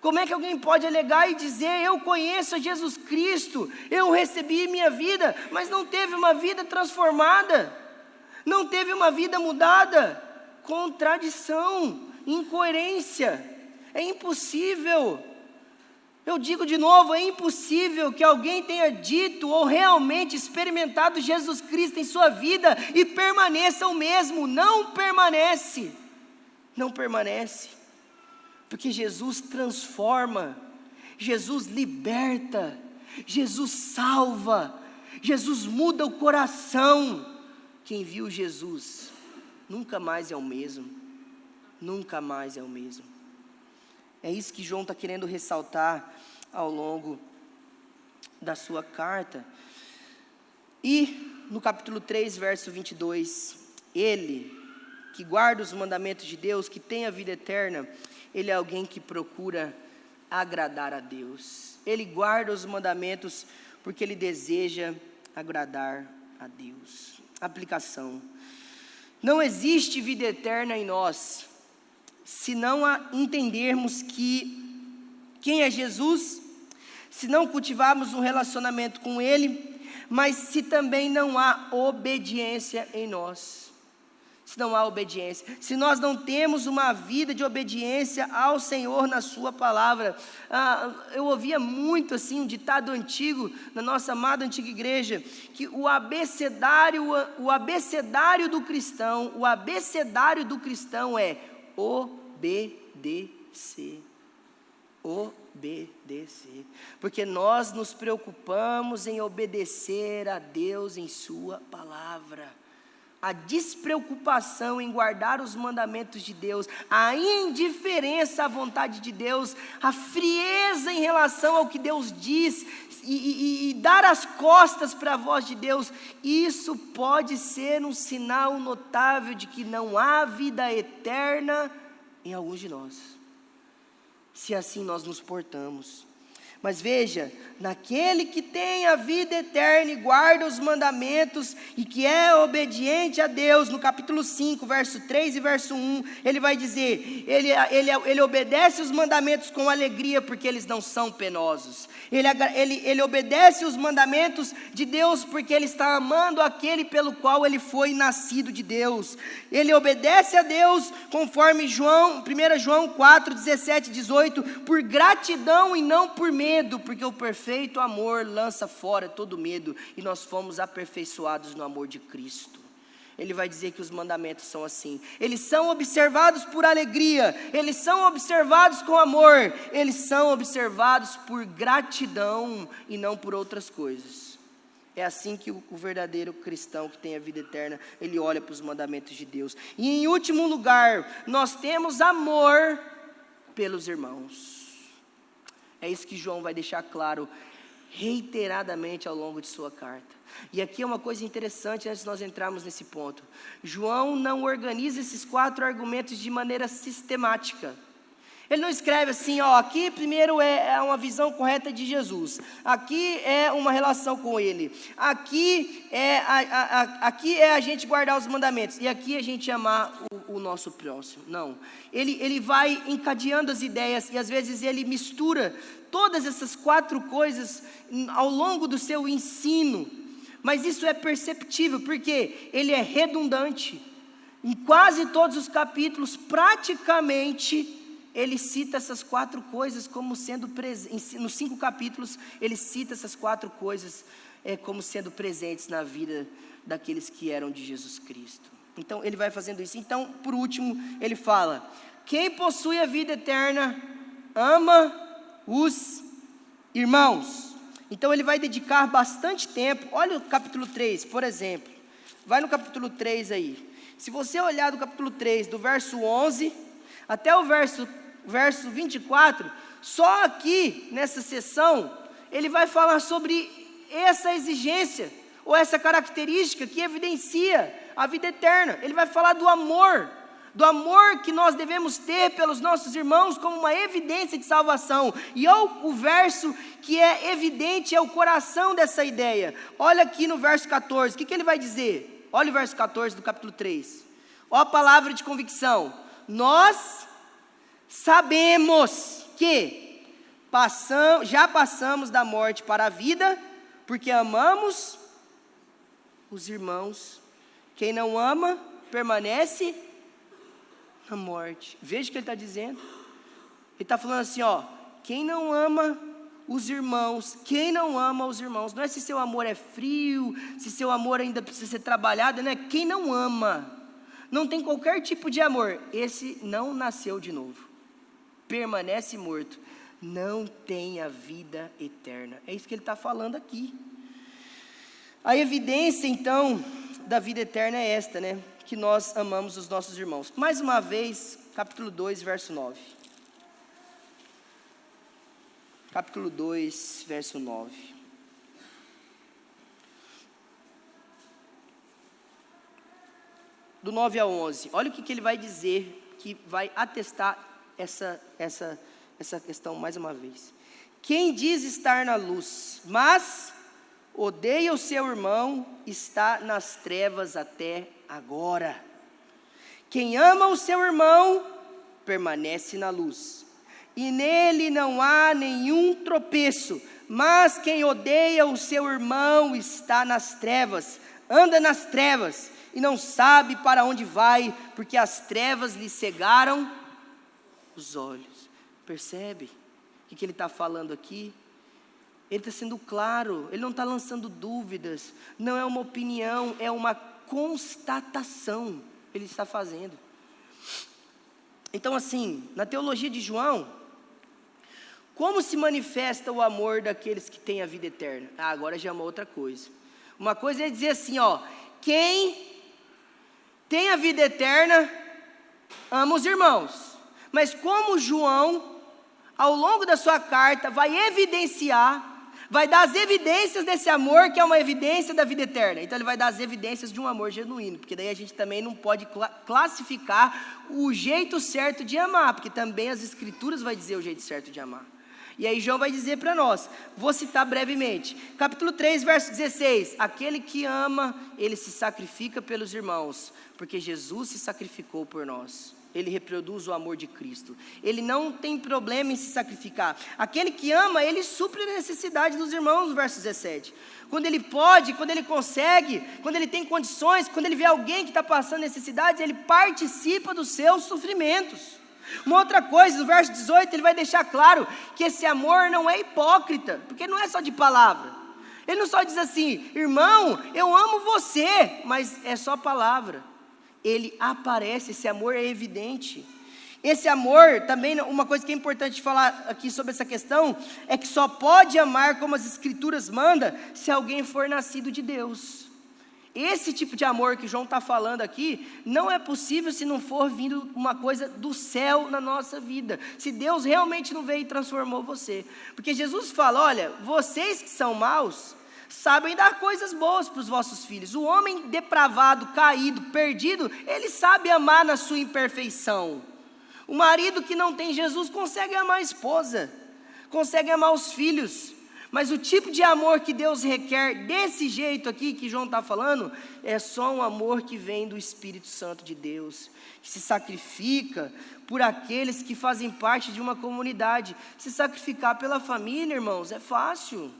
Como é que alguém pode alegar e dizer, eu conheço a Jesus Cristo, eu recebi minha vida, mas não teve uma vida transformada, não teve uma vida mudada? Contradição, incoerência, é impossível. Eu digo de novo, é impossível que alguém tenha dito ou realmente experimentado Jesus Cristo em sua vida e permaneça o mesmo. Não permanece, não permanece, porque Jesus transforma, Jesus liberta, Jesus salva, Jesus muda o coração. Quem viu Jesus nunca mais é o mesmo, nunca mais é o mesmo. É isso que João está querendo ressaltar ao longo da sua carta. E no capítulo 3, verso 22, ele que guarda os mandamentos de Deus, que tem a vida eterna, ele é alguém que procura agradar a Deus. Ele guarda os mandamentos porque ele deseja agradar a Deus. Aplicação: não existe vida eterna em nós se não entendermos quem é Jesus, se não cultivarmos um relacionamento com Ele, mas se também não há obediência em nós. Se não há obediência, se nós não temos uma vida de obediência ao Senhor na sua palavra. Eu ouvia muito assim um ditado antigo na nossa amada antiga igreja, que o abecedário do cristão é obedecer. Obedecer, porque nós nos preocupamos em obedecer a Deus em sua palavra. A despreocupação em guardar os mandamentos de Deus, a indiferença à vontade de Deus, a frieza em relação ao que Deus diz e dar as costas para a voz de Deus, isso pode ser um sinal notável de que não há vida eterna em alguns de nós, se assim nós nos portamos. Mas veja, naquele que tem a vida eterna e guarda os mandamentos e que é obediente a Deus, no capítulo 5, verso 3 e verso 1, ele vai dizer, ele obedece os mandamentos com alegria porque eles não são penosos. Ele obedece os mandamentos de Deus porque ele está amando aquele pelo qual ele foi nascido de Deus. Ele obedece a Deus conforme 1 João 4, 17 e 18, por gratidão e não por medo, porque o perfeito amor lança fora todo medo, e nós fomos aperfeiçoados no amor de Cristo. Ele vai dizer que os mandamentos são assim, eles são observados por alegria, eles são observados com amor, eles são observados por gratidão e não por outras coisas. É assim que o verdadeiro cristão que tem a vida eterna, ele olha para os mandamentos de Deus. E em último lugar, nós temos amor pelos irmãos. É isso que João vai deixar claro reiteradamente ao longo de sua carta. E aqui é uma coisa interessante antes de nós entrarmos nesse ponto. João não organiza esses 4 argumentos de maneira sistemática. Ele não escreve assim, aqui primeiro é uma visão correta de Jesus, aqui é uma relação com Ele, aqui é a gente guardar os mandamentos, e aqui a gente amar o nosso próximo. Não, ele vai encadeando as ideias, e às vezes ele mistura todas essas 4 coisas ao longo do seu ensino, mas isso é perceptível, porque ele é redundante. Em quase todos os capítulos, praticamente, ele cita essas 4 coisas como sendo presentes, nos 5 capítulos, ele cita essas 4 coisas como sendo presentes na vida daqueles que eram de Jesus Cristo. Então, ele vai fazendo isso. Então, por último, ele fala: quem possui a vida eterna, ama os irmãos. Então, ele vai dedicar bastante tempo. Olha o capítulo 3, por exemplo. Vai no capítulo 3 aí. Se você olhar do capítulo 3, do verso 11 até o verso 24, só aqui nessa sessão, ele vai falar sobre essa exigência, ou essa característica que evidencia a vida eterna. Ele vai falar do amor que nós devemos ter pelos nossos irmãos como uma evidência de salvação. E o verso que é evidente é o coração dessa ideia. Olha aqui no verso 14, o que ele vai dizer? Olha o verso 14 do capítulo 3. Olha a palavra de convicção. Nós sabemos que já passamos da morte para a vida, porque amamos os irmãos. Quem não ama, permanece na morte. Veja o que ele está dizendo. Ele está falando assim, quem não ama os irmãos, não é se seu amor é frio, se seu amor ainda precisa ser trabalhado, não é quem não ama, não tem qualquer tipo de amor, esse não nasceu de novo, permanece morto, não tem a vida eterna. É isso que ele está falando aqui. A evidência então da vida eterna é esta, né? Que nós amamos os nossos irmãos. Mais uma vez, capítulo 2, verso 9. Capítulo 2, verso 9. Do 9 a 11. Olha o que ele vai dizer, que vai atestar essa questão mais uma vez. Quem diz estar na luz, mas odeia o seu irmão, está nas trevas até agora. Quem ama o seu irmão, permanece na luz, e nele não há nenhum tropeço. Mas quem odeia o seu irmão está nas trevas, anda nas trevas, e não sabe para onde vai, porque as trevas lhe cegaram os olhos. Percebe o que ele está falando aqui? Ele está sendo claro, ele não está lançando dúvidas, não é uma opinião, é uma constatação, ele está fazendo. Então assim, na teologia de João, como se manifesta o amor daqueles que têm a vida eterna? Agora já é uma outra coisa. Uma coisa é dizer assim, quem tem a vida eterna, ama os irmãos. Mas como João, ao longo da sua carta, vai evidenciar, vai dar as evidências desse amor, que é uma evidência da vida eterna. Então ele vai dar as evidências de um amor genuíno, porque daí a gente também não pode classificar o jeito certo de amar, porque também as escrituras vai dizer o jeito certo de amar. E aí João vai dizer para nós, vou citar brevemente, capítulo 3, verso 16, aquele que ama, ele se sacrifica pelos irmãos, porque Jesus se sacrificou por nós. Ele reproduz o amor de Cristo. Ele não tem problema em se sacrificar. Aquele que ama, ele supre a necessidade dos irmãos, no verso 17. Quando ele pode, quando ele consegue, quando ele tem condições, quando ele vê alguém que está passando necessidades, ele participa dos seus sofrimentos. Uma outra coisa, no verso 18, ele vai deixar claro que esse amor não é hipócrita, porque não é só de palavra. Ele não só diz assim, irmão, eu amo você, mas é só palavra. Ele aparece, esse amor é evidente. Esse amor, também uma coisa que é importante falar aqui sobre essa questão, é que só pode amar como as escrituras mandam, se alguém for nascido de Deus. Esse tipo de amor que João está falando aqui, não é possível se não for vindo uma coisa do céu na nossa vida. Se Deus realmente não veio e transformou você. Porque Jesus fala, olha, vocês que são maus, sabem dar coisas boas para os vossos filhos. O homem depravado, caído, perdido, ele sabe amar na sua imperfeição. O marido que não tem Jesus consegue amar a esposa, consegue amar os filhos. Mas o tipo de amor que Deus requer desse jeito aqui que João está falando, é só um amor que vem do Espírito Santo de Deus, que se sacrifica por aqueles que fazem parte de uma comunidade. Se sacrificar pela família, irmãos, é fácil.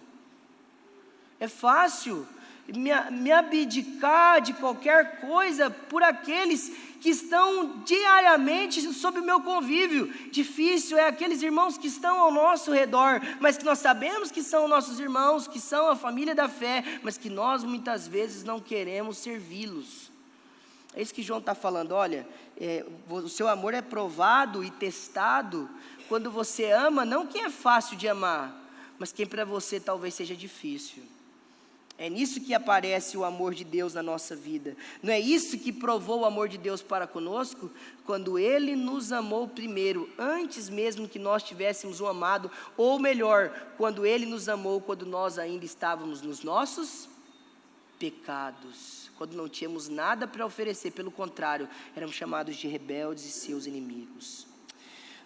É fácil. me abdicar de qualquer coisa por aqueles que estão diariamente sob o meu convívio. Difícil é aqueles irmãos que estão ao nosso redor, mas que nós sabemos que são nossos irmãos, que são a família da fé, mas que nós muitas vezes não queremos servi-los. É isso que João está falando, olha, o seu amor é provado e testado quando você ama, não quem é fácil de amar, mas quem para você talvez seja difícil. É nisso que aparece o amor de Deus na nossa vida. Não é isso que provou o amor de Deus para conosco? Quando Ele nos amou primeiro, antes mesmo que nós tivéssemos um amado, ou melhor, quando Ele nos amou, quando nós ainda estávamos nos nossos pecados, quando não tínhamos nada para oferecer, pelo contrário, éramos chamados de rebeldes e seus inimigos.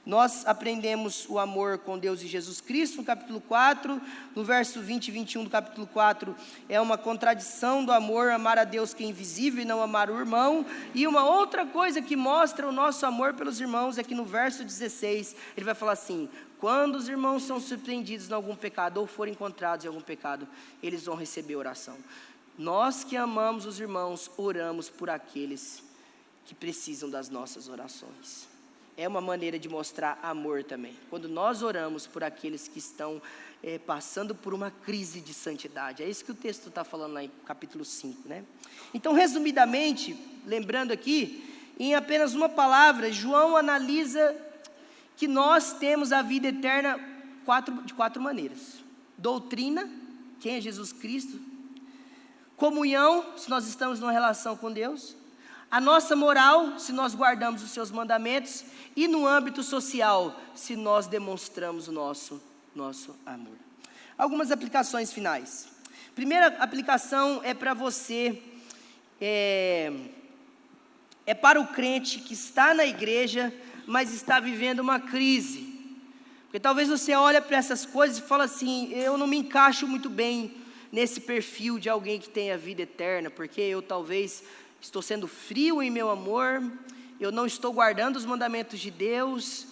Nós aprendemos o amor com Deus e Jesus Cristo no capítulo 4, no verso 20 e 21 do capítulo 4, é uma contradição do amor, amar a Deus que é invisível e não amar o irmão. E uma outra coisa que mostra o nosso amor pelos irmãos é que no verso 16, ele vai falar assim: quando os irmãos são surpreendidos em algum pecado, ou forem encontrados em algum pecado, eles vão receber oração. Nós que amamos os irmãos, oramos por aqueles que precisam das nossas orações. É uma maneira de mostrar amor também. Quando nós oramos por aqueles que estão passando por uma crise de santidade. É isso que o texto está falando lá em capítulo 5, né? Então, resumidamente, lembrando aqui, em apenas uma palavra, João analisa que nós temos a vida eterna de quatro maneiras. Doutrina, quem é Jesus Cristo. Comunhão, se nós estamos numa relação com Deus. A nossa moral, se nós guardamos os seus mandamentos. E no âmbito social, se nós demonstramos o nosso amor. Algumas aplicações finais. Primeira aplicação é para você, é para o crente que está na igreja, mas está vivendo uma crise. Porque talvez você olhe para essas coisas e fale assim: eu não me encaixo muito bem nesse perfil de alguém que tem a vida eterna, porque eu talvez estou sendo frio em meu amor, eu não estou guardando os mandamentos de Deus,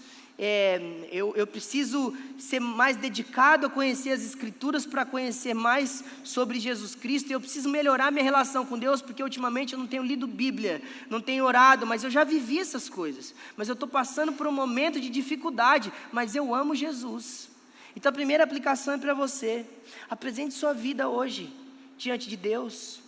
eu preciso ser mais dedicado a conhecer as Escrituras para conhecer mais sobre Jesus Cristo, eu preciso melhorar minha relação com Deus, porque ultimamente eu não tenho lido Bíblia, não tenho orado, mas eu já vivi essas coisas, mas eu estou passando por um momento de dificuldade, mas eu amo Jesus. Então a primeira aplicação é para você: apresente sua vida hoje diante de Deus.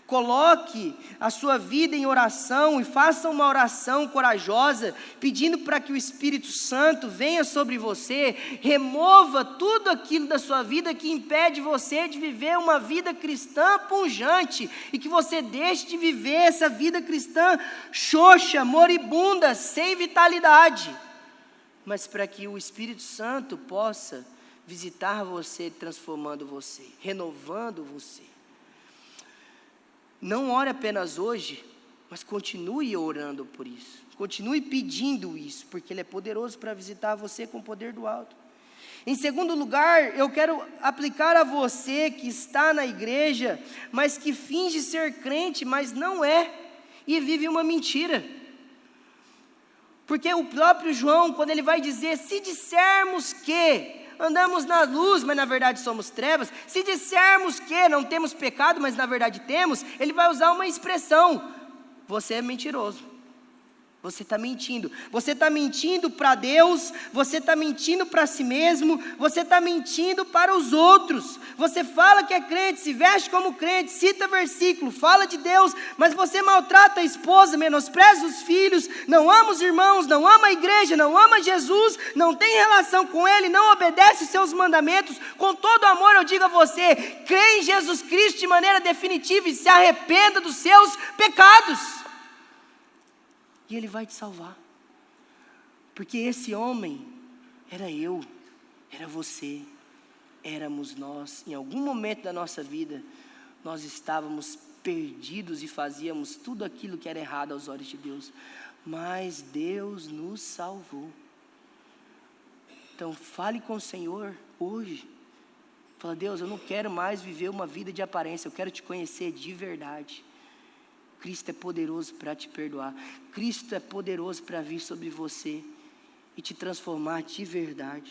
Coloque a sua vida em oração e faça uma oração corajosa, pedindo para que o Espírito Santo venha sobre você, remova tudo aquilo da sua vida que impede você de viver uma vida cristã pujante, e que você deixe de viver essa vida cristã xoxa, moribunda, sem vitalidade, mas para que o Espírito Santo possa visitar você, transformando você, renovando você. Não ore apenas hoje, mas continue orando por isso. Continue pedindo isso, porque Ele é poderoso para visitar você com o poder do alto. Em segundo lugar, eu quero aplicar a você que está na igreja, mas que finge ser crente, mas não é, e vive uma mentira. Porque o próprio João, quando ele vai dizer: se dissermos que andamos na luz, mas na verdade somos trevas, se dissermos que não temos pecado, mas na verdade temos, ele vai usar uma expressão: você é mentiroso. Você está mentindo. Você está mentindo para Deus, você está mentindo para si mesmo, você está mentindo para os outros. Você fala que é crente, se veste como crente, cita versículo, fala de Deus, mas você maltrata a esposa, menospreza os filhos, não ama os irmãos, não ama a igreja, não ama Jesus, não tem relação com Ele, não obedece os seus mandamentos. Com todo amor eu digo a você: crê em Jesus Cristo de maneira definitiva e se arrependa dos seus pecados. E Ele vai te salvar, porque esse homem era eu, era você, éramos nós. Em algum momento da nossa vida, nós estávamos perdidos e fazíamos tudo aquilo que era errado aos olhos de Deus, mas Deus nos salvou. Então fale com o Senhor hoje, fala: Deus, eu não quero mais viver uma vida de aparência, eu quero te conhecer de verdade. Cristo é poderoso para te perdoar. Cristo é poderoso para vir sobre você e te transformar de verdade.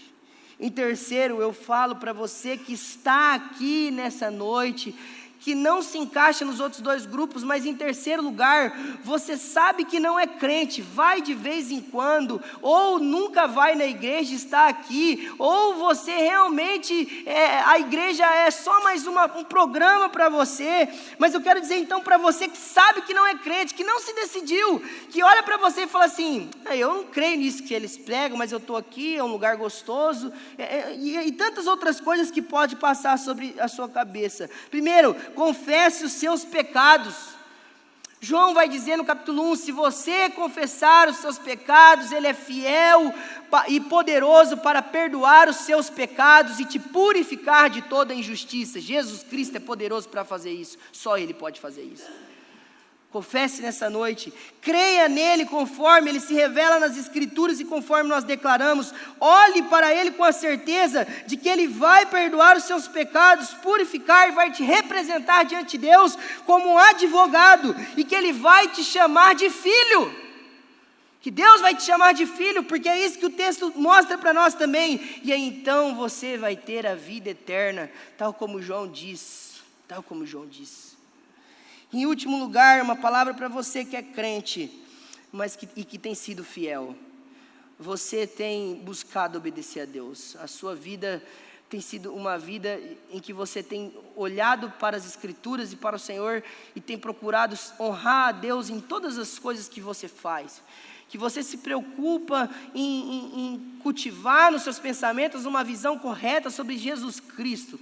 Em terceiro, eu falo para você que está aqui nessa noite, que não se encaixa nos outros dois grupos, mas em terceiro lugar, você sabe que não é crente, vai de vez em quando, ou nunca vai na igreja, está aqui, ou você realmente, a igreja é só mais um programa para você, mas eu quero dizer então para você que sabe que não é crente, que não se decidiu, que olha para você e fala assim, eu não creio nisso que eles pregam, mas eu estou aqui, é um lugar gostoso, e tantas outras coisas que pode passar sobre a sua cabeça. Primeiro, confesse os seus pecados. João vai dizer no capítulo 1, se você confessar os seus pecados, Ele é fiel e poderoso para perdoar os seus pecados e te purificar de toda injustiça. Jesus Cristo é poderoso para fazer isso, só Ele pode fazer isso. Confesse nessa noite, creia nele conforme ele se revela nas Escrituras e conforme nós declaramos, olhe para ele com a certeza de que ele vai perdoar os seus pecados, purificar e vai te representar diante de Deus como um advogado, e que ele vai te chamar de filho, que Deus vai te chamar de filho, porque é isso que o texto mostra para nós também, e aí então você vai ter a vida eterna, tal como João diz. Em último lugar, uma palavra para você que é crente, mas que tem sido fiel. Você tem buscado obedecer a Deus. A sua vida tem sido uma vida em que você tem olhado para as Escrituras e para o Senhor e tem procurado honrar a Deus em todas as coisas que você faz. Que você se preocupa em cultivar nos seus pensamentos uma visão correta sobre Jesus Cristo.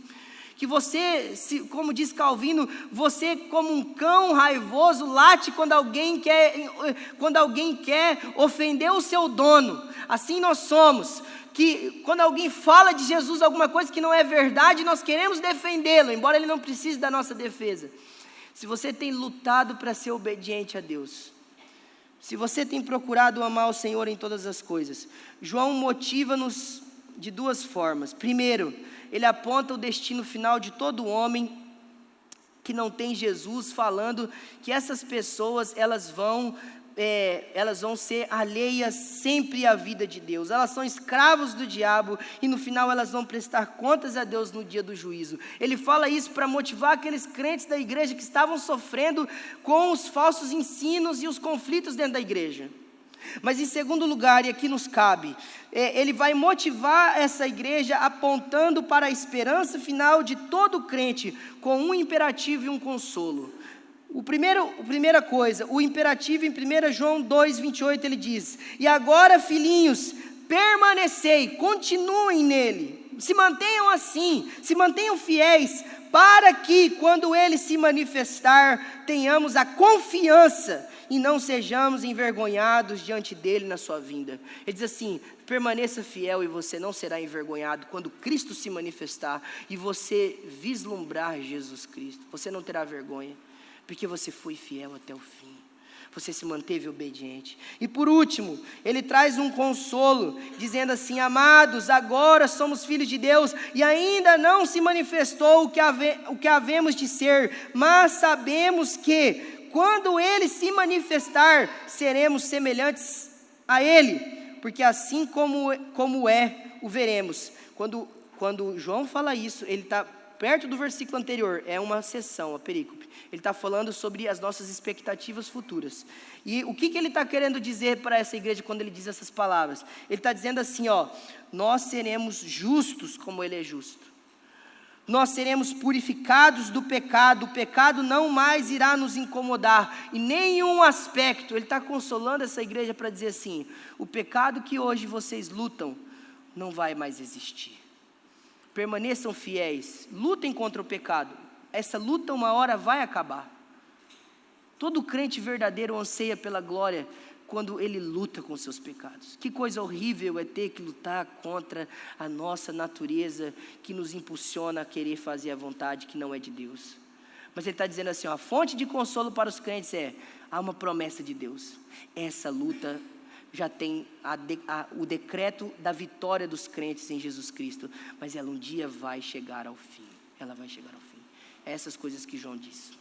Que você, como diz Calvino, você como um cão raivoso late quando alguém quer ofender o seu dono. Assim nós somos, que quando alguém fala de Jesus alguma coisa que não é verdade, nós queremos defendê-lo, embora ele não precise da nossa defesa. Se você tem lutado para ser obediente a Deus, se você tem procurado amar o Senhor em todas as coisas, João motiva-nos de duas formas. Primeiro, ele aponta o destino final de todo homem que não tem Jesus, falando que essas pessoas, elas vão ser alheias sempre à vida de Deus, elas são escravos do diabo, e no final elas vão prestar contas a Deus no dia do juízo. Ele fala isso para motivar aqueles crentes da igreja que estavam sofrendo com os falsos ensinos e os conflitos dentro da igreja. Mas em segundo lugar, e aqui nos cabe, ele vai motivar essa igreja apontando para a esperança final de todo crente, com um imperativo e um consolo. Primeira coisa, o imperativo em 1 João 2,28, ele diz, e agora, filhinhos, permanecei, continuem nele, se mantenham assim, se mantenham fiéis, para que quando ele se manifestar, tenhamos a confiança e não sejamos envergonhados diante dele na sua vinda. Ele diz assim, permaneça fiel e você não será envergonhado quando Cristo se manifestar e você vislumbrar Jesus Cristo. Você não terá vergonha, porque você foi fiel até o fim. Você se manteve obediente. E por último, ele traz um consolo, dizendo assim, amados, agora somos filhos de Deus, e ainda não se manifestou o que havemos de ser, mas sabemos que, quando ele se manifestar, seremos semelhantes a ele, porque assim como o veremos. Quando João fala isso, ele está perto do versículo anterior, é uma seção, a perícope. Ele está falando sobre as nossas expectativas futuras. E o que ele está querendo dizer para essa igreja quando ele diz essas palavras? Ele está dizendo assim, nós seremos justos como ele é justo. Nós seremos purificados do pecado, o pecado não mais irá nos incomodar, em nenhum aspecto. Ele está consolando essa igreja para dizer assim, o pecado que hoje vocês lutam, não vai mais existir. Permaneçam fiéis, lutem contra o pecado, essa luta uma hora vai acabar. Todo crente verdadeiro anseia pela glória, quando ele luta com seus pecados. Que coisa horrível é ter que lutar contra a nossa natureza, que nos impulsiona a querer fazer a vontade que não é de Deus. Mas ele está dizendo assim, a fonte de consolo para os crentes há uma promessa de Deus. Essa luta já tem o decreto da vitória dos crentes em Jesus Cristo, mas ela um dia vai chegar ao fim. Ela vai chegar ao fim. É essas coisas que João diz.